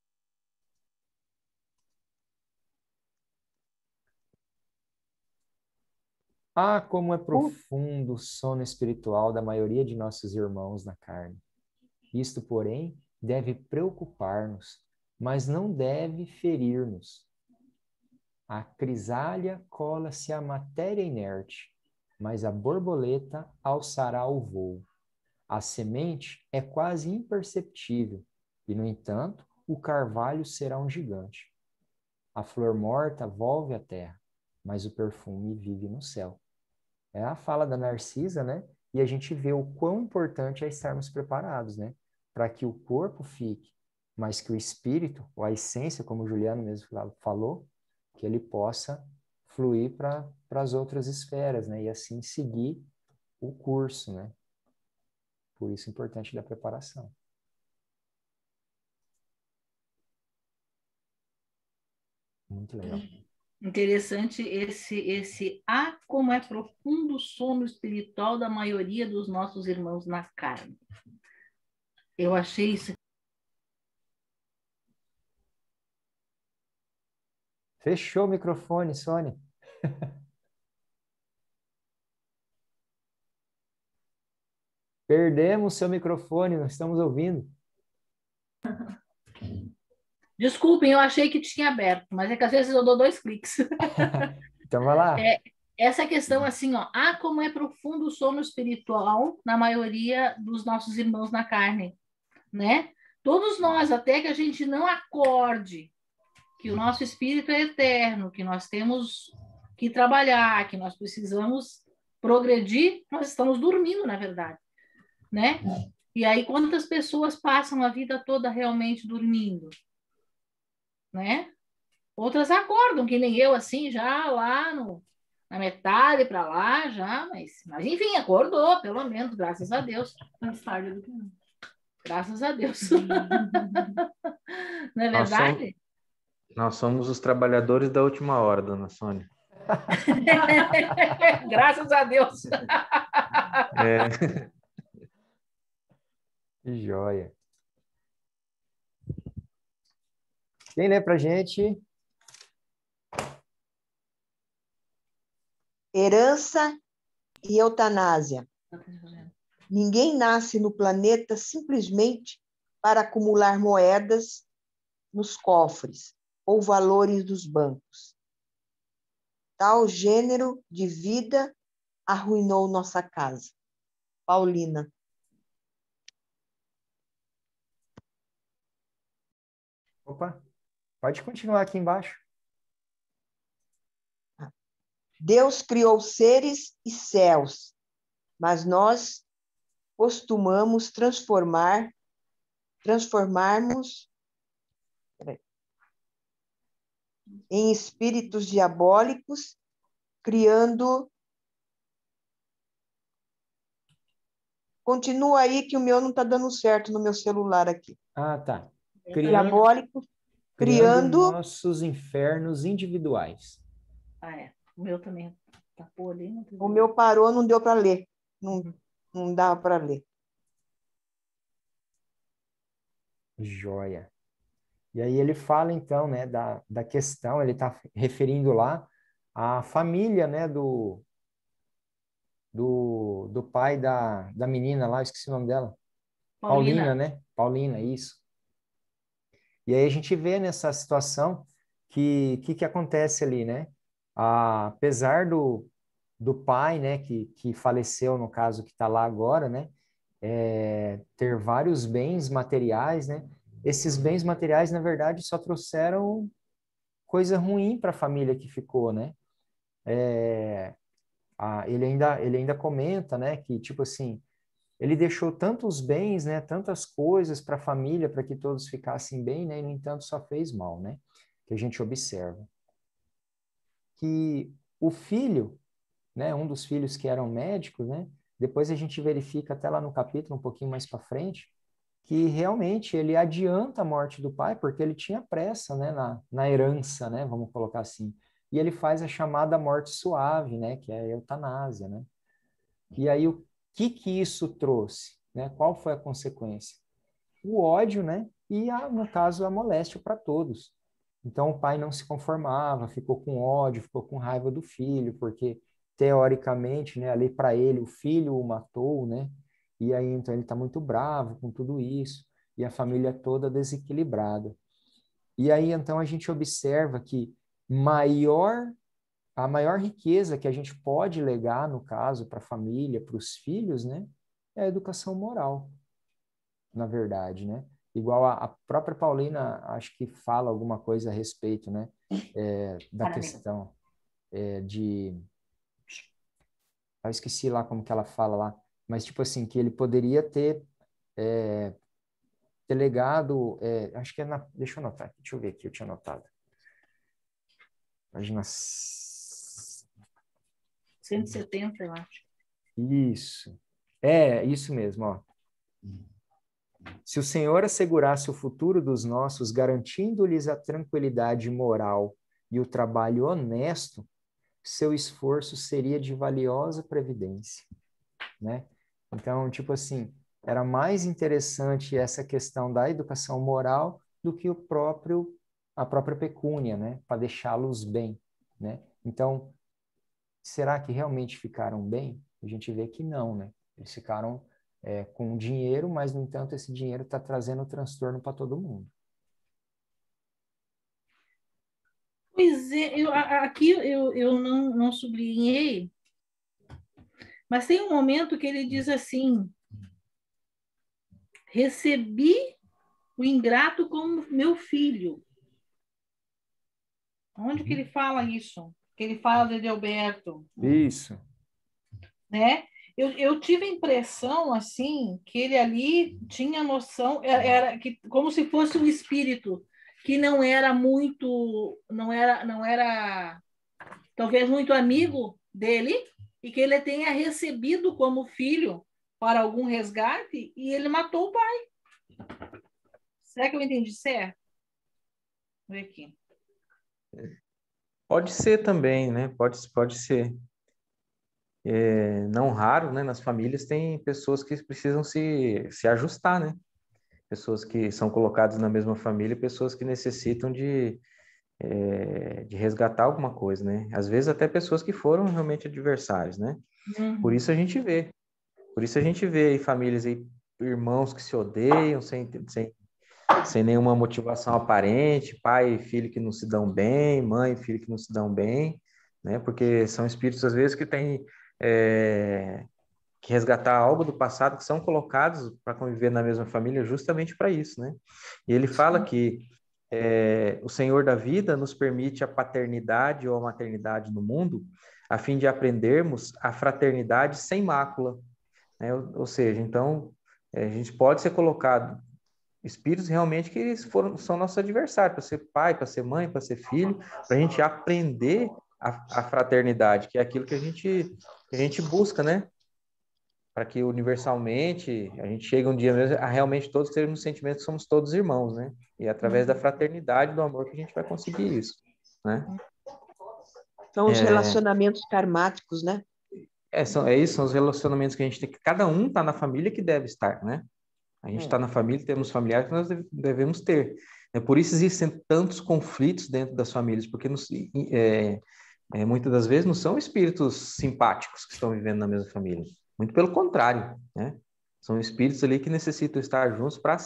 Ah, como é profundo o sono espiritual da maioria de nossos irmãos na carne. Isto, porém, deve preocupar-nos, mas não deve ferir-nos. A crisália cola-se à matéria inerte, mas a borboleta alçará o voo. A semente é quase imperceptível, e, no entanto, o carvalho será um gigante. A flor morta volve à terra, mas o perfume vive no céu. É a fala da Narcisa, né? E a gente vê o quão importante é estarmos preparados, né? Para que o corpo fique, mas que o espírito, ou a essência, como o Juliano mesmo falou, que ele possa fluir para as outras esferas, né? E assim seguir o curso, né? Por isso é importante da preparação. Muito legal. Interessante como é profundo o sono espiritual da maioria dos nossos irmãos na carne. Eu achei isso. Fechou o microfone, Sônia. Perdemos seu microfone, não estamos ouvindo. Desculpem, eu achei que tinha aberto, mas é que às vezes eu dou 2 cliques. Então vai lá. Essa questão assim, ó, como é profundo o sono espiritual na maioria dos nossos irmãos na carne, né? Todos nós, até que a gente não acorde que o nosso espírito é eterno, que nós temos que trabalhar, que nós precisamos progredir, nós estamos dormindo, na verdade, né? E aí, quantas pessoas passam a vida toda realmente dormindo, né? Outras acordam, que nem eu, assim, já lá na metade para lá, já, mas enfim, acordou, pelo menos, graças a Deus. Mais tarde do que não. Graças a Deus. Não é verdade? Nós somos os trabalhadores da última hora, dona Sônia. Graças a Deus. Que joia. Quem lê pra gente? Herança e eutanásia. Ninguém nasce no planeta simplesmente para acumular moedas nos cofres ou valores dos bancos. Tal gênero de vida arruinou nossa casa. Paulina. Opa, pode continuar aqui embaixo. Deus criou seres e céus, mas nós costumamos transformarmos em espíritos diabólicos, criando... Continua aí que o meu não está dando certo no meu celular aqui. Ah, tá. Diabólico, criando nossos infernos individuais. Ah, é. O meu também tapou ali. O meu parou, não deu para ler. Não dava para ler. Joia. E aí ele fala, então, né, da questão, ele está referindo lá à família, né, do pai da menina lá, esqueci o nome dela. Paulina, né? Paulina, isso. E aí a gente vê nessa situação que acontece ali, né? Apesar do pai, né, que faleceu, no caso, que está lá agora, né, ter vários bens materiais, né, esses bens materiais, na verdade, só trouxeram coisa ruim para a família que ficou, né? Ele ainda comenta, né, que, tipo assim, ele deixou tantos bens, né, tantas coisas para a família, para que todos ficassem bem, né, e, no entanto, só fez mal, né, que a gente observa. Que o filho, né, um dos filhos que eram médicos, né, depois a gente verifica até lá no capítulo, um pouquinho mais para frente, que realmente ele adianta a morte do pai, porque ele tinha pressa, né, na herança, né, vamos colocar assim. E ele faz a chamada morte suave, né, que é a eutanásia, né. E aí, o que isso trouxe, né? Qual foi a consequência? O ódio, né? E, no caso, a moléstia para todos. Então, o pai não se conformava, ficou com ódio, ficou com raiva do filho, porque, teoricamente, né, ali para ele, o filho o matou, né? E aí, então, ele está muito bravo com tudo isso, e a família toda desequilibrada. E aí, então, a gente observa que a maior riqueza que a gente pode legar, no caso, para a família, para os filhos, né, é a educação moral, na verdade, né? Igual a própria Paulina, acho que fala alguma coisa a respeito, né, da questão de... Eu esqueci lá como que ela fala lá, mas, tipo assim, que ele poderia ter legado, acho que deixa eu anotar aqui, deixa eu ver aqui, eu tinha anotado. Página 170, eu acho. Isso. Isso mesmo, ó. Se o Senhor assegurasse o futuro dos nossos, garantindo-lhes a tranquilidade moral e o trabalho honesto, seu esforço seria de valiosa previdência, né? Então, tipo assim, era mais interessante essa questão da educação moral do que a própria pecúnia, né? Para deixá-los bem, né? Então, será que realmente ficaram bem? A gente vê que não, né? Eles ficaram com dinheiro, mas, no entanto, esse dinheiro está trazendo transtorno para todo mundo. Pois é, aqui eu não sublinhei, mas tem um momento que ele diz assim: recebi o ingrato como meu filho. Onde que ele fala isso? Que ele fala de Adalberto. Isso. Né? Eu tive a impressão, assim, que ele ali tinha noção, era que, como se fosse um espírito que não era talvez muito amigo dele, e que ele tenha recebido como filho para algum resgate, e ele matou o pai. Será que eu entendi certo? Vou ver aqui. Pode ser também, né? Pode ser. Não raro, né? Nas famílias tem pessoas que precisam se ajustar, né? Pessoas que são colocadas na mesma família, pessoas que necessitam de resgatar alguma coisa, né? Às vezes até pessoas que foram realmente adversários, né? Por isso a gente vê. Por isso a gente vê aí famílias aí, irmãos que se odeiam sem nenhuma motivação aparente, pai e filho que não se dão bem, mãe e filho que não se dão bem, né? Porque são espíritos, às vezes, que têm que resgatar algo do passado, que são colocados para conviver na mesma família justamente para isso, né? E ele fala que o Senhor da vida nos permite a paternidade ou a maternidade no mundo, a fim de aprendermos a fraternidade sem mácula, né? Ou seja, então, a gente pode ser colocado espíritos realmente que eles são nossos adversários, para ser pai, para ser mãe, para ser filho, para a gente aprender a fraternidade, que é aquilo que a gente busca, né? Para que universalmente a gente chegue um dia mesmo a realmente todos termos o sentimento que somos todos irmãos, né? E é através da fraternidade, do amor, que a gente vai conseguir isso, né? São os relacionamentos karmáticos, né? São os relacionamentos que a gente tem, que cada um está na família que deve estar, né? A gente está na família, temos familiares que nós devemos ter. Por isso existem tantos conflitos dentro das famílias, porque muitas das vezes não são espíritos simpáticos que estão vivendo na mesma família. Muito pelo contrário, né? São espíritos ali que necessitam estar juntos para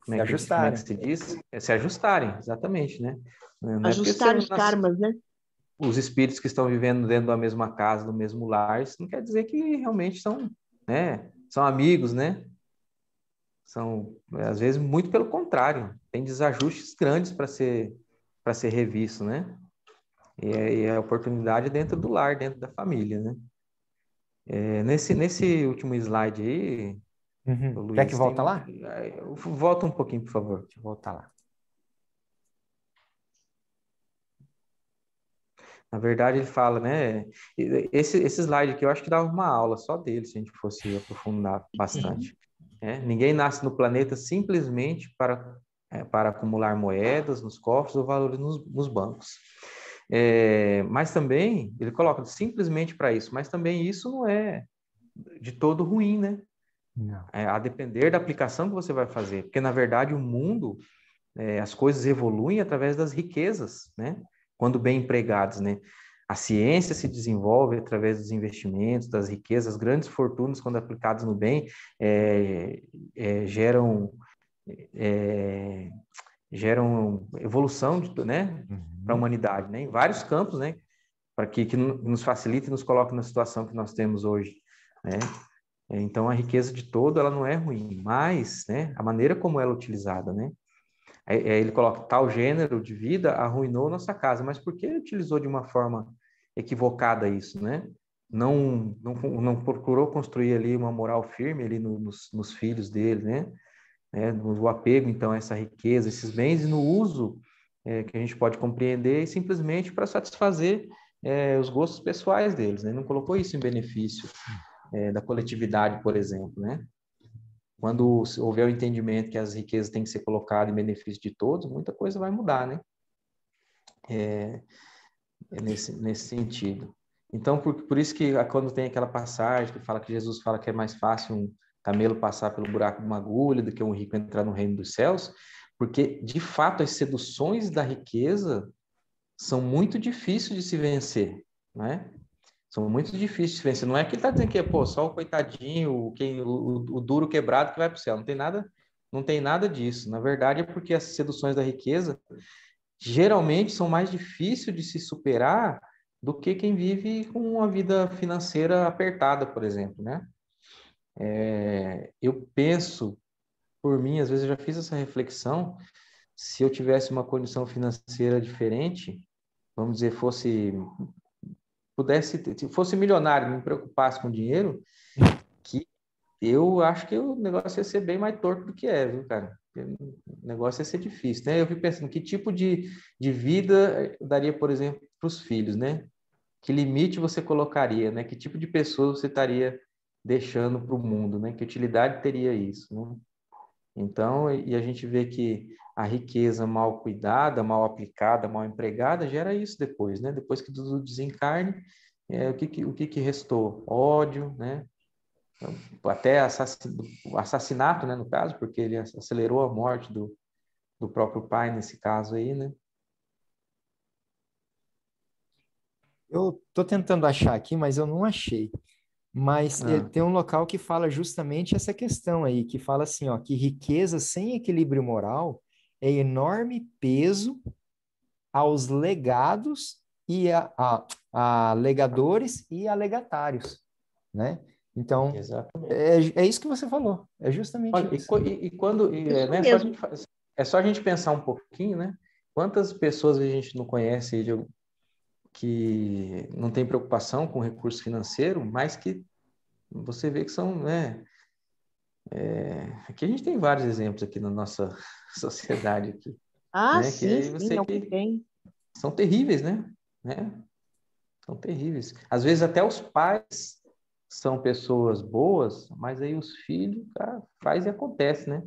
como é que se diz? Se ajustarem, exatamente, né? Não é porque Ajustar os karmas, né? os espíritos que estão vivendo dentro da mesma casa, do mesmo lar, isso não quer dizer que realmente são, né, são amigos, né? São, às vezes, muito pelo contrário, tem desajustes grandes para ser revisto, né? E a oportunidade dentro do lar, dentro da família, né? Nesse último slide aí, Quer Luiz, que volta lá? Volta um pouquinho, por favor. Deixa eu voltar lá. Na verdade, ele fala, né? Esse slide aqui eu acho que dava uma aula só dele, se a gente fosse aprofundar bastante. Ninguém nasce no planeta simplesmente para acumular moedas nos cofres ou valores nos bancos. Mas também, ele coloca simplesmente para isso, mas também isso não é de todo ruim, né? Não. A depender da aplicação que você vai fazer. Porque, na verdade, o mundo, as coisas evoluem através das riquezas, né? Quando bem empregadas, né? A ciência se desenvolve através dos investimentos, das riquezas, as grandes fortunas, quando aplicadas no bem, geram evolução, né? Para a humanidade, né? Em vários campos, né? Para que nos facilite e nos coloque na situação que nós temos hoje, né? Então, a riqueza de todo, ela não é ruim, mas, né, a maneira como ela é utilizada, né? Ele coloca, tal gênero de vida arruinou nossa casa, mas por que ele utilizou de uma forma equivocada isso, né? Não procurou construir ali uma moral firme ali nos filhos dele, né? No apego, então, a essa riqueza, esses bens, e no uso que a gente pode compreender simplesmente para satisfazer os gostos pessoais deles, né? Não colocou isso em benefício da coletividade, por exemplo, né? Quando houver o entendimento que as riquezas têm que ser colocadas em benefício de todos, muita coisa vai mudar, né? Nesse sentido. Então, por isso que quando tem aquela passagem que fala que Jesus fala que é mais fácil um camelo passar pelo buraco de uma agulha do que um rico entrar no reino dos céus, porque, de fato, as seduções da riqueza são muito difíceis de se vencer, né? São muito difíceis de vencer. Não é que ele está dizendo que é só o coitadinho, o duro quebrado que vai para o céu. Não tem nada disso. Na verdade, é porque as seduções da riqueza geralmente são mais difíceis de se superar do que quem vive com uma vida financeira apertada, por exemplo, né? Eu penso, por mim, às vezes eu já fiz essa reflexão, se eu tivesse uma condição financeira diferente, vamos dizer, fosse milionário, não me preocupasse com dinheiro, que eu acho que o negócio ia ser bem mais torto do que viu, cara? O negócio ia ser difícil, né? Eu fico pensando, que tipo de vida eu daria, por exemplo, para os filhos, né? Que limite você colocaria, né? Que tipo de pessoa você estaria deixando para o mundo, né? Que utilidade teria isso, né? Então, e a gente vê que a riqueza mal cuidada, mal aplicada, mal empregada, gera isso depois, né? Depois que tudo desencarne, o que restou? Ódio, né? Então, até assassinato, né, no caso, porque ele acelerou a morte do próprio pai, nesse caso aí, né? Eu estou tentando achar aqui, mas eu não achei. Mas tem um local que fala justamente essa questão aí, que fala assim, ó, que riqueza sem equilíbrio moral é enorme peso aos legados e a legadores e a legatários, né? Então, é isso que você falou, é justamente Olha, isso. Né, é só a gente pensar um pouquinho, né? Quantas pessoas a gente não conhece aí que não tem preocupação com recurso financeiro, mas que você vê que são, né? Aqui a gente tem vários exemplos aqui na nossa sociedade aqui, né? Que aí sim, é o que tem. São terríveis, né? São terríveis. Às vezes até os pais são pessoas boas, mas aí os filhos, cara, faz e acontece, né?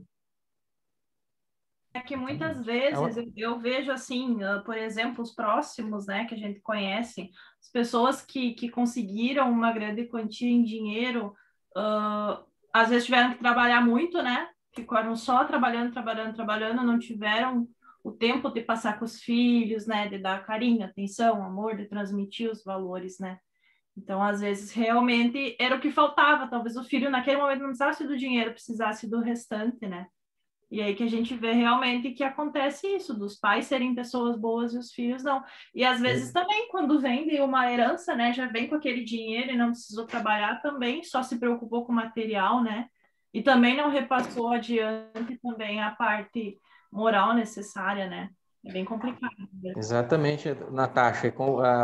É que muitas vezes eu vejo assim, por exemplo, os próximos, né, que a gente conhece, as pessoas que conseguiram uma grande quantia em dinheiro, às vezes tiveram que trabalhar muito, né? Ficaram só trabalhando, não tiveram o tempo de passar com os filhos, né? De dar carinho, atenção, amor, de transmitir os valores, né? Então, às vezes, realmente era o que faltava. Talvez o filho, naquele momento, não precisasse do dinheiro, precisasse do restante, né? E aí que a gente vê realmente que acontece isso, dos pais serem pessoas boas e os filhos não. E às vezes também, quando vende uma herança, né, já vem com aquele dinheiro e não precisou trabalhar também, só se preocupou com o material, né? E também não repassou adiante também a parte moral necessária, né? É bem complicado. Exatamente, Natasha.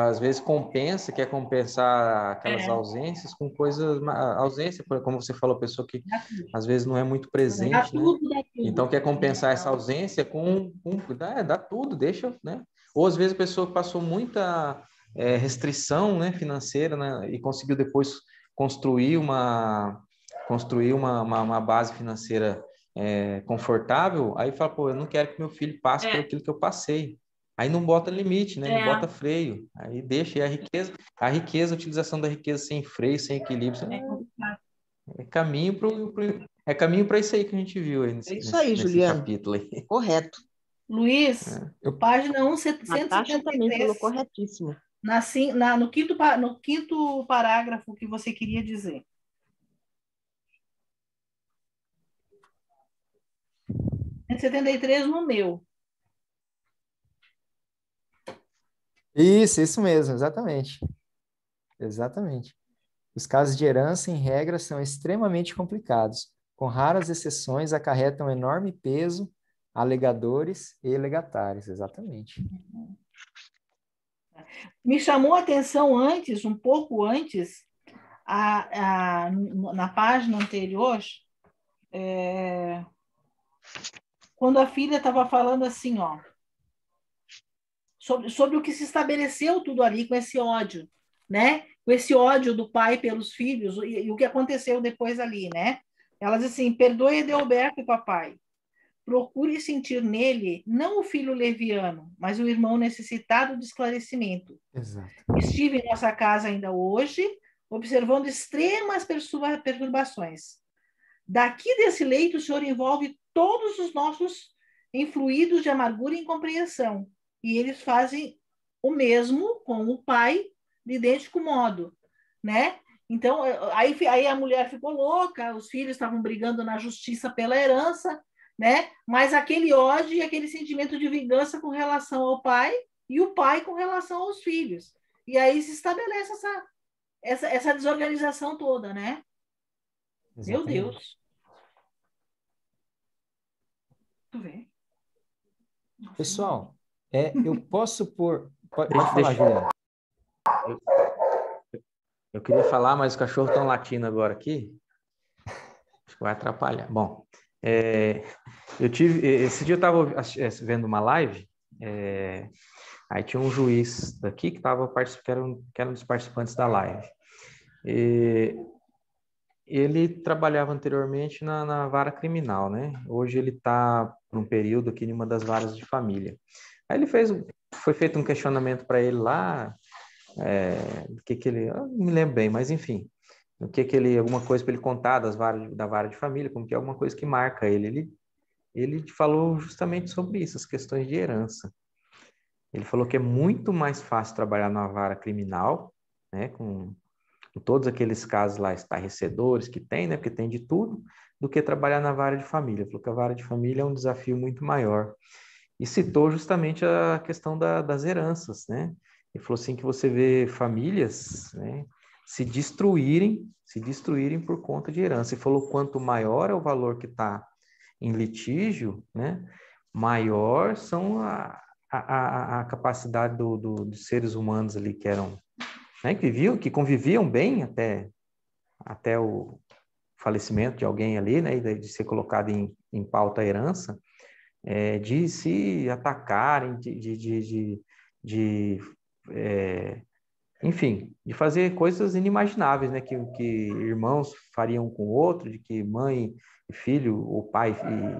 Às vezes quer compensar aquelas É, ausências com coisas, ausência, como você falou, pessoa que Dá tudo. às vezes não é muito Dá presente, né? tudo, dá Então tudo. quer compensar essa ausência dá tudo, deixa, né? Ou às vezes a pessoa passou muita restrição, né, financeira, né, e conseguiu depois construir uma base financeira confortável, aí fala, pô, eu não quero que meu filho passe por é, aquilo que eu passei. Aí não bota limite, né? Não é, bota freio. Aí deixa, e a utilização da riqueza sem freio, sem equilíbrio, é complicado. é caminho para isso aí que a gente viu aí É nesse, isso nesse, aí, nesse Juliano. capítulo aí. Correto. Luiz, página Natasha também 173, falou corretíssimo. no quinto parágrafo que você queria dizer. 173 no meu. Isso mesmo, exatamente. Exatamente. Os casos de herança, em regra, são extremamente complicados. Com raras exceções, acarretam enorme peso a legadores e legatários. Exatamente. Me chamou a atenção antes, um pouco antes, na página anterior, quando a filha estava falando assim, ó, sobre o que se estabeleceu tudo ali com esse ódio, né? Com esse ódio do pai pelos filhos e o que aconteceu depois ali, né? Ela diz assim: perdoe Edelberto, papai. Procure sentir nele não o filho leviano, mas o irmão necessitado de esclarecimento. Exato. Estive em nossa casa ainda hoje, observando extremas perturbações. Daqui desse leito, o Senhor envolve todos os nossos influídos de amargura e incompreensão. E eles fazem o mesmo com o pai, de idêntico modo, né? Então, aí a mulher ficou louca, os filhos estavam brigando na justiça pela herança, né? Mas aquele ódio e aquele sentimento de vingança com relação ao pai e o pai com relação aos filhos. E aí se estabelece essa desorganização toda, né? Meu Exatamente. Deus. Tu vê? Pessoal, eu posso pôr... Pode Deixa- falar, deixa- Juliano. Eu queria falar, mas os cachorros estão latindo agora aqui. Acho que vai atrapalhar. Bom, esse dia eu estava vendo uma live, aí tinha um juiz daqui que era um dos participantes da live. Ele trabalhava anteriormente na vara criminal, né? Hoje ele está por um período aqui em uma das varas de família. Aí foi feito um questionamento para ele lá, do que ele, eu não me lembro bem, mas enfim, alguma coisa para ele contar da vara de família, como que é alguma coisa que marca ele. Ele falou justamente sobre isso, as questões de herança. Ele falou que é muito mais fácil trabalhar na vara criminal, né, com todos aqueles casos lá estarrecedores que tem, né, porque tem de tudo, do que trabalhar na vara de família. Ele falou que a vara de família é um desafio muito maior. E citou justamente a questão das heranças, né? Ele falou assim que você vê famílias, né, se destruírem por conta de herança. Ele falou quanto maior é o valor que está em litígio, né, maior são a capacidade dos seres humanos ali que eram, né, que conviviam bem até o falecimento de alguém ali, né, e de ser colocado em pauta a herança, de se atacarem, enfim, de fazer coisas inimagináveis, né, que irmãos fariam um com o outro, de que mãe e filho, ou pai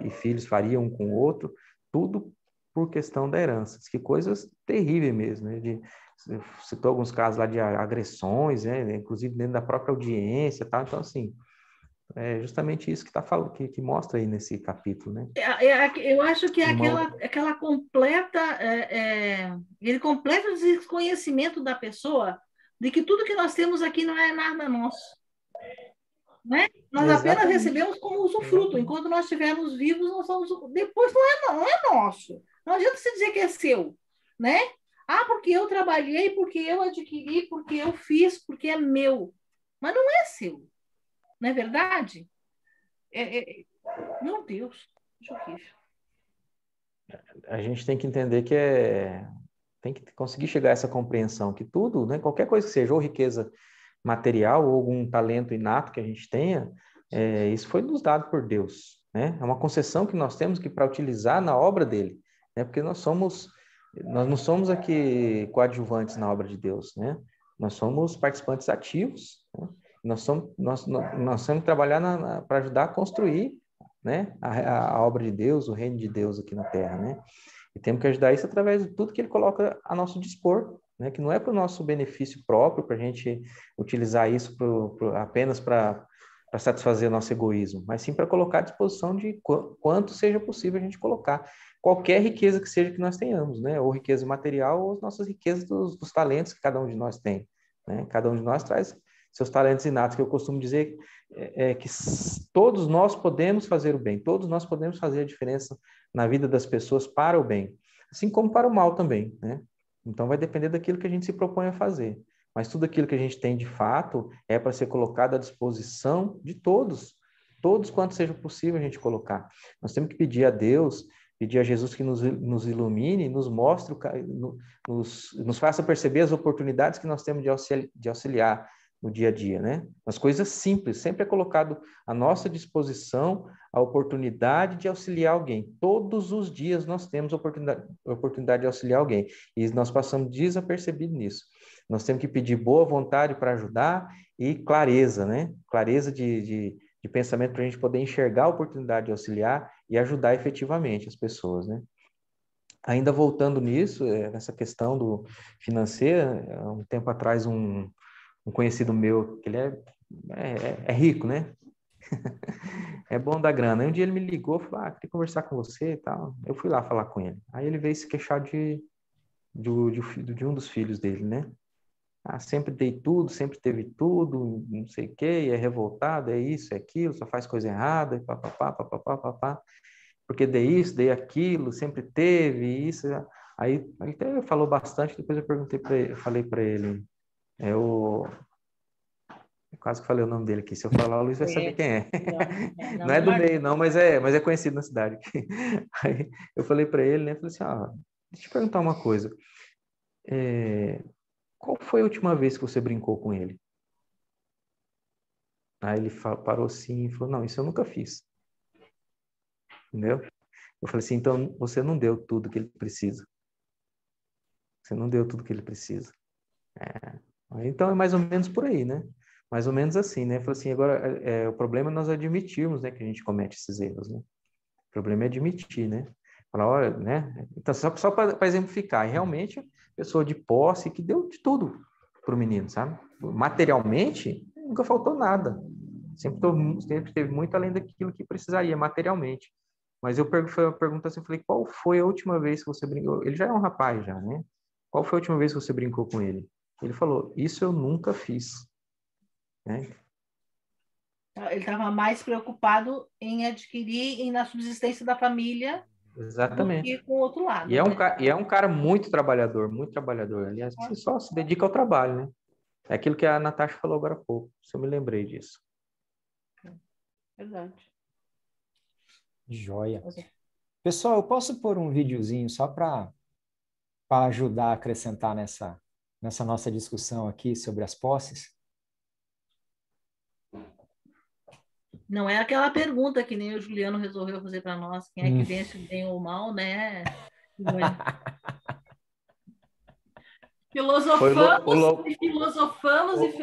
e filhos fariam um com o outro, tudo por questão da herança. Que coisas terríveis mesmo, né, citou alguns casos lá de agressões, né, inclusive dentro da própria audiência, tá? Então, assim, é justamente isso que tá falando, que mostra aí nesse capítulo, né? Eu acho que é aquela completa, ele completa o desconhecimento da pessoa de que tudo que nós temos aqui não é nada nosso. né? Nós apenas recebemos como usufruto. Enquanto nós estivermos vivos, nós somos. Depois não é nosso. Não adianta você dizer que é seu, né? Ah, porque eu trabalhei, porque eu adquiri, porque eu fiz, porque é meu. Mas não é seu, não é verdade? Meu Deus, que horrível. A gente tem que entender que tem que conseguir chegar a essa compreensão que tudo, né, qualquer coisa que seja, ou riqueza material, ou algum talento inato que a gente tenha, isso foi nos dado por Deus, né? É uma concessão que nós temos que para utilizar na obra dele, né? Porque nós não somos aqui coadjuvantes na obra de Deus, né? Nós somos participantes ativos, né? Nós temos que trabalhar para ajudar a construir, né, a obra de Deus, o reino de Deus aqui na Terra, né? E temos que ajudar isso através de tudo que ele coloca a nosso dispor, né? Que não é para o nosso benefício próprio, para a gente utilizar isso apenas para satisfazer nosso egoísmo, mas sim para colocar à disposição de quanto seja possível a gente colocar qualquer riqueza que seja que nós tenhamos, né? Ou riqueza material, ou as nossas riquezas dos talentos que cada um de nós tem, né? Cada um de nós traz seus talentos inatos, que eu costumo dizer que todos nós podemos fazer o bem, todos nós podemos fazer a diferença na vida das pessoas para o bem, assim como para o mal também, né? Então vai depender daquilo que a gente se propõe a fazer, mas tudo aquilo que a gente tem de fato é para ser colocado à disposição de todos quanto seja possível a gente colocar. Nós temos que pedir a Deus, pedir a Jesus que nos ilumine, nos mostre, nos faça perceber as oportunidades que nós temos de auxiliar no dia a dia, né? As coisas simples, sempre é colocado à nossa disposição a oportunidade de auxiliar alguém. Todos os dias nós temos oportunidade de auxiliar alguém e nós passamos desapercebido nisso. Nós temos que pedir boa vontade para ajudar e clareza, né? Clareza de pensamento para a gente poder enxergar a oportunidade de auxiliar e ajudar efetivamente as pessoas, né? Ainda voltando nisso, nessa questão do financeira, há um tempo atrás um conhecido meu, que ele é rico, né? É bom da grana. Aí um dia ele me ligou, falou, queria conversar com você e tal. Eu fui lá falar com ele. Aí ele veio se queixar de um dos filhos dele, né? Sempre dei tudo, sempre teve tudo, não sei o quê, é revoltado, é isso, é aquilo, só faz coisa errada, e papapá, papapá, papapá. Porque dei isso, dei aquilo, sempre teve isso. Aí ele até falou bastante, depois eu falei para ele, eu quase que falei o nome dele aqui. Se eu falar, o Luiz vai saber quem é. Não é do meio, não, mas é conhecido na cidade. Aí eu falei para ele, né? Falei assim, deixa eu te perguntar uma coisa. Qual foi a última vez que você brincou com ele? Aí ele parou assim e falou, não, isso eu nunca fiz. Entendeu? Eu falei assim, então você não deu tudo que ele precisa. Você não deu tudo que ele precisa. Então é mais ou menos por aí, né? Mais ou menos assim, né? Falei assim, agora o problema é nós admitirmos, né, que a gente comete esses erros, né? O problema é admitir, né? Falar, olha, né? Então, só para exemplificar, realmente, pessoa de posse que deu de tudo para o menino, sabe? Materialmente, nunca faltou nada. Sempre teve muito além daquilo que precisaria, materialmente. Mas foi uma pergunta assim, falei, qual foi a última vez que você brincou? Ele já é um rapaz, já, né? Qual foi a última vez que você brincou com ele? Ele falou, isso eu nunca fiz. Né? Ele estava mais preocupado em adquirir na subsistência da família. Exatamente. Do que com o outro lado. E é um cara muito trabalhador. Aliás, que só se dedica ao trabalho, né? É aquilo que a Natasha falou agora há pouco. Eu me lembrei disso. Verdade. Joia. Pessoal, eu posso pôr um videozinho só para ajudar a acrescentar nessa nossa discussão aqui sobre as posses? Não é aquela pergunta que nem o Juliano resolveu fazer para nós, quem é que vence o bem ou o mal, né? Filosofamos.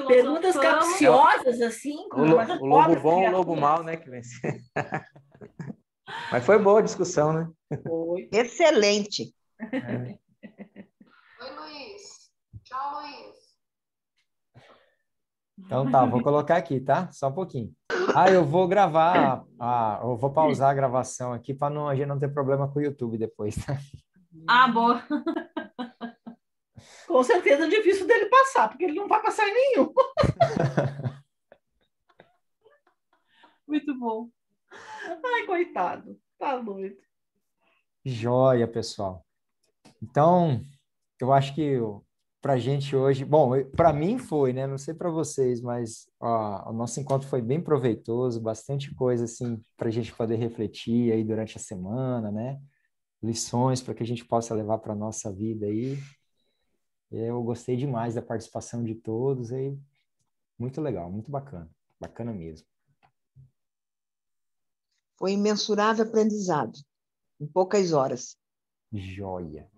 Perguntas capciosas, assim. O lobo bom, o lobo mau, né? Que vence. Mas foi boa a discussão, né? Foi. Excelente. Oi, Luiz. Tchau, Luiz. Então tá, vou colocar aqui, tá? Só um pouquinho. Eu vou gravar, eu vou pausar a gravação aqui para a gente não ter problema com o YouTube depois, tá? Boa. Com certeza é difícil dele passar, porque ele não vai passar em nenhum. Muito bom. Ai, coitado. Tá doido. Joia, pessoal. Então, eu acho que para a gente hoje, bom, para mim foi, né? Não sei para vocês, mas ó, o nosso encontro foi bem proveitoso, bastante coisa assim para a gente poder refletir aí durante a semana, né? Lições para que a gente possa levar para a nossa vida aí. Eu gostei demais da participação de todos aí. Muito legal, muito bacana. Bacana mesmo. Foi imensurável aprendizado, em poucas horas. Joia.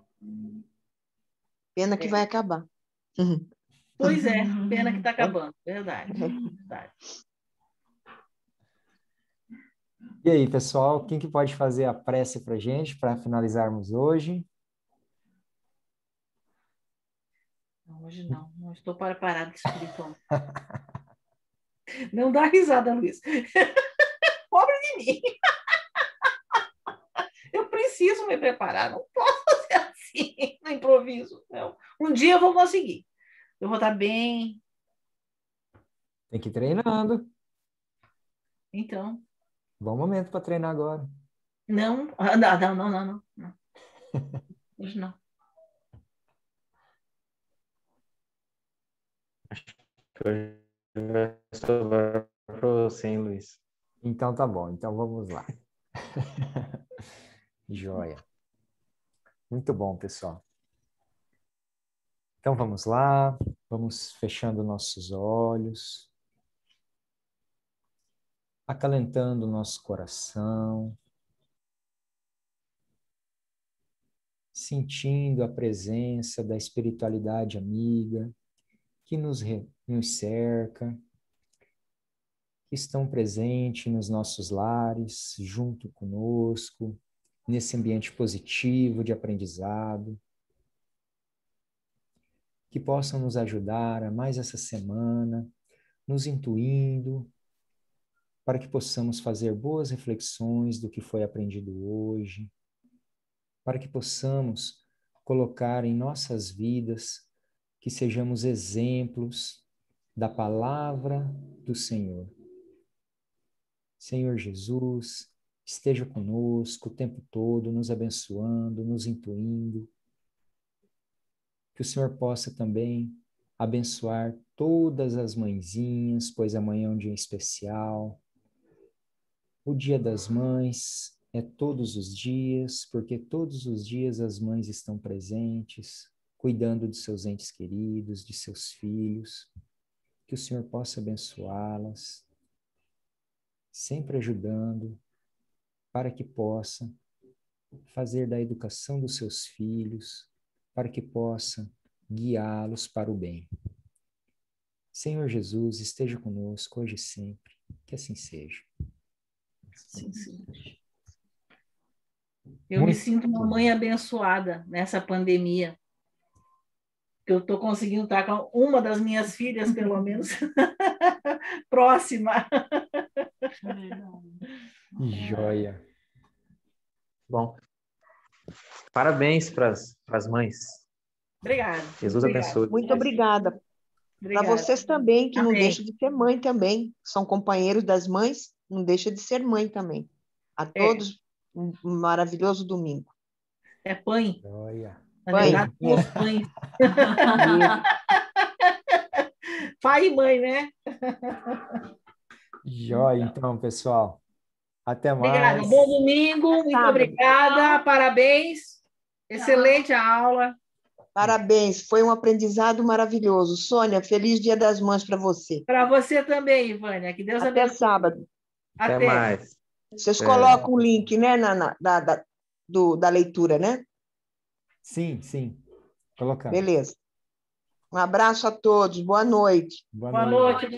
Pena que vai acabar. Pois é, pena que está acabando. Verdade. Verdade. E aí, pessoal, quem que pode fazer a prece para a gente, para finalizarmos hoje? Não, hoje não. Não estou preparada espiritualmente. Não dá risada, Luiz. Pobre de mim. Eu preciso me preparar. Não posso fazer assim, no improviso. Não. Um dia eu vou conseguir. Eu vou estar bem. Tem que ir treinando. Então, Bom momento para treinar agora. não. Não. Hoje não. Eu estou para você, hein, Luiz? Então tá bom, então vamos lá. Joia. Muito bom, pessoal. Então vamos lá, vamos fechando nossos olhos, acalentando o nosso coração, sentindo a presença da espiritualidade amiga que nos cerca, que estão presentes nos nossos lares, junto conosco, nesse ambiente positivo de aprendizado, que possam nos ajudar a mais essa semana, nos intuindo, para que possamos fazer boas reflexões do que foi aprendido hoje, para que possamos colocar em nossas vidas, que sejamos exemplos da palavra do Senhor. Senhor Jesus, esteja conosco o tempo todo, nos abençoando, nos intuindo. Que o Senhor possa também abençoar todas as mãezinhas, pois amanhã é um dia especial. O Dia das Mães é todos os dias, porque todos os dias as mães estão presentes, cuidando de seus entes queridos, de seus filhos. Que o Senhor possa abençoá-las, sempre ajudando, para que possa fazer da educação dos seus filhos, para que possa guiá-los para o bem. Senhor Jesus, esteja conosco hoje e sempre, que assim seja. Sim. Eu me sinto uma mãe abençoada nessa pandemia, que eu estou conseguindo estar com uma das minhas filhas, pelo menos, próxima. Joia. Bom, parabéns para as mães. Obrigada. Jesus abençoe. Muito obrigada. Para vocês também, que não deixam de ser mãe também. São companheiros das mães, não deixa de ser mãe também. A todos, um maravilhoso domingo. É pãe. Joia. Na verdade, duas pães. Pai e mãe, né? Joia, então, pessoal. Até Obrigada. mais. Bom domingo. Muito obrigada. Parabéns. Excelente a aula. Parabéns. Foi um aprendizado maravilhoso. Sônia, feliz Dia das Mães para você. Para você também, Ivânia. Que Deus abençoe. Até sábado. Até mais. Vocês colocam o link, né, da leitura, né? Sim. Colocamos. Beleza. Um abraço a todos. Boa noite. Boa noite.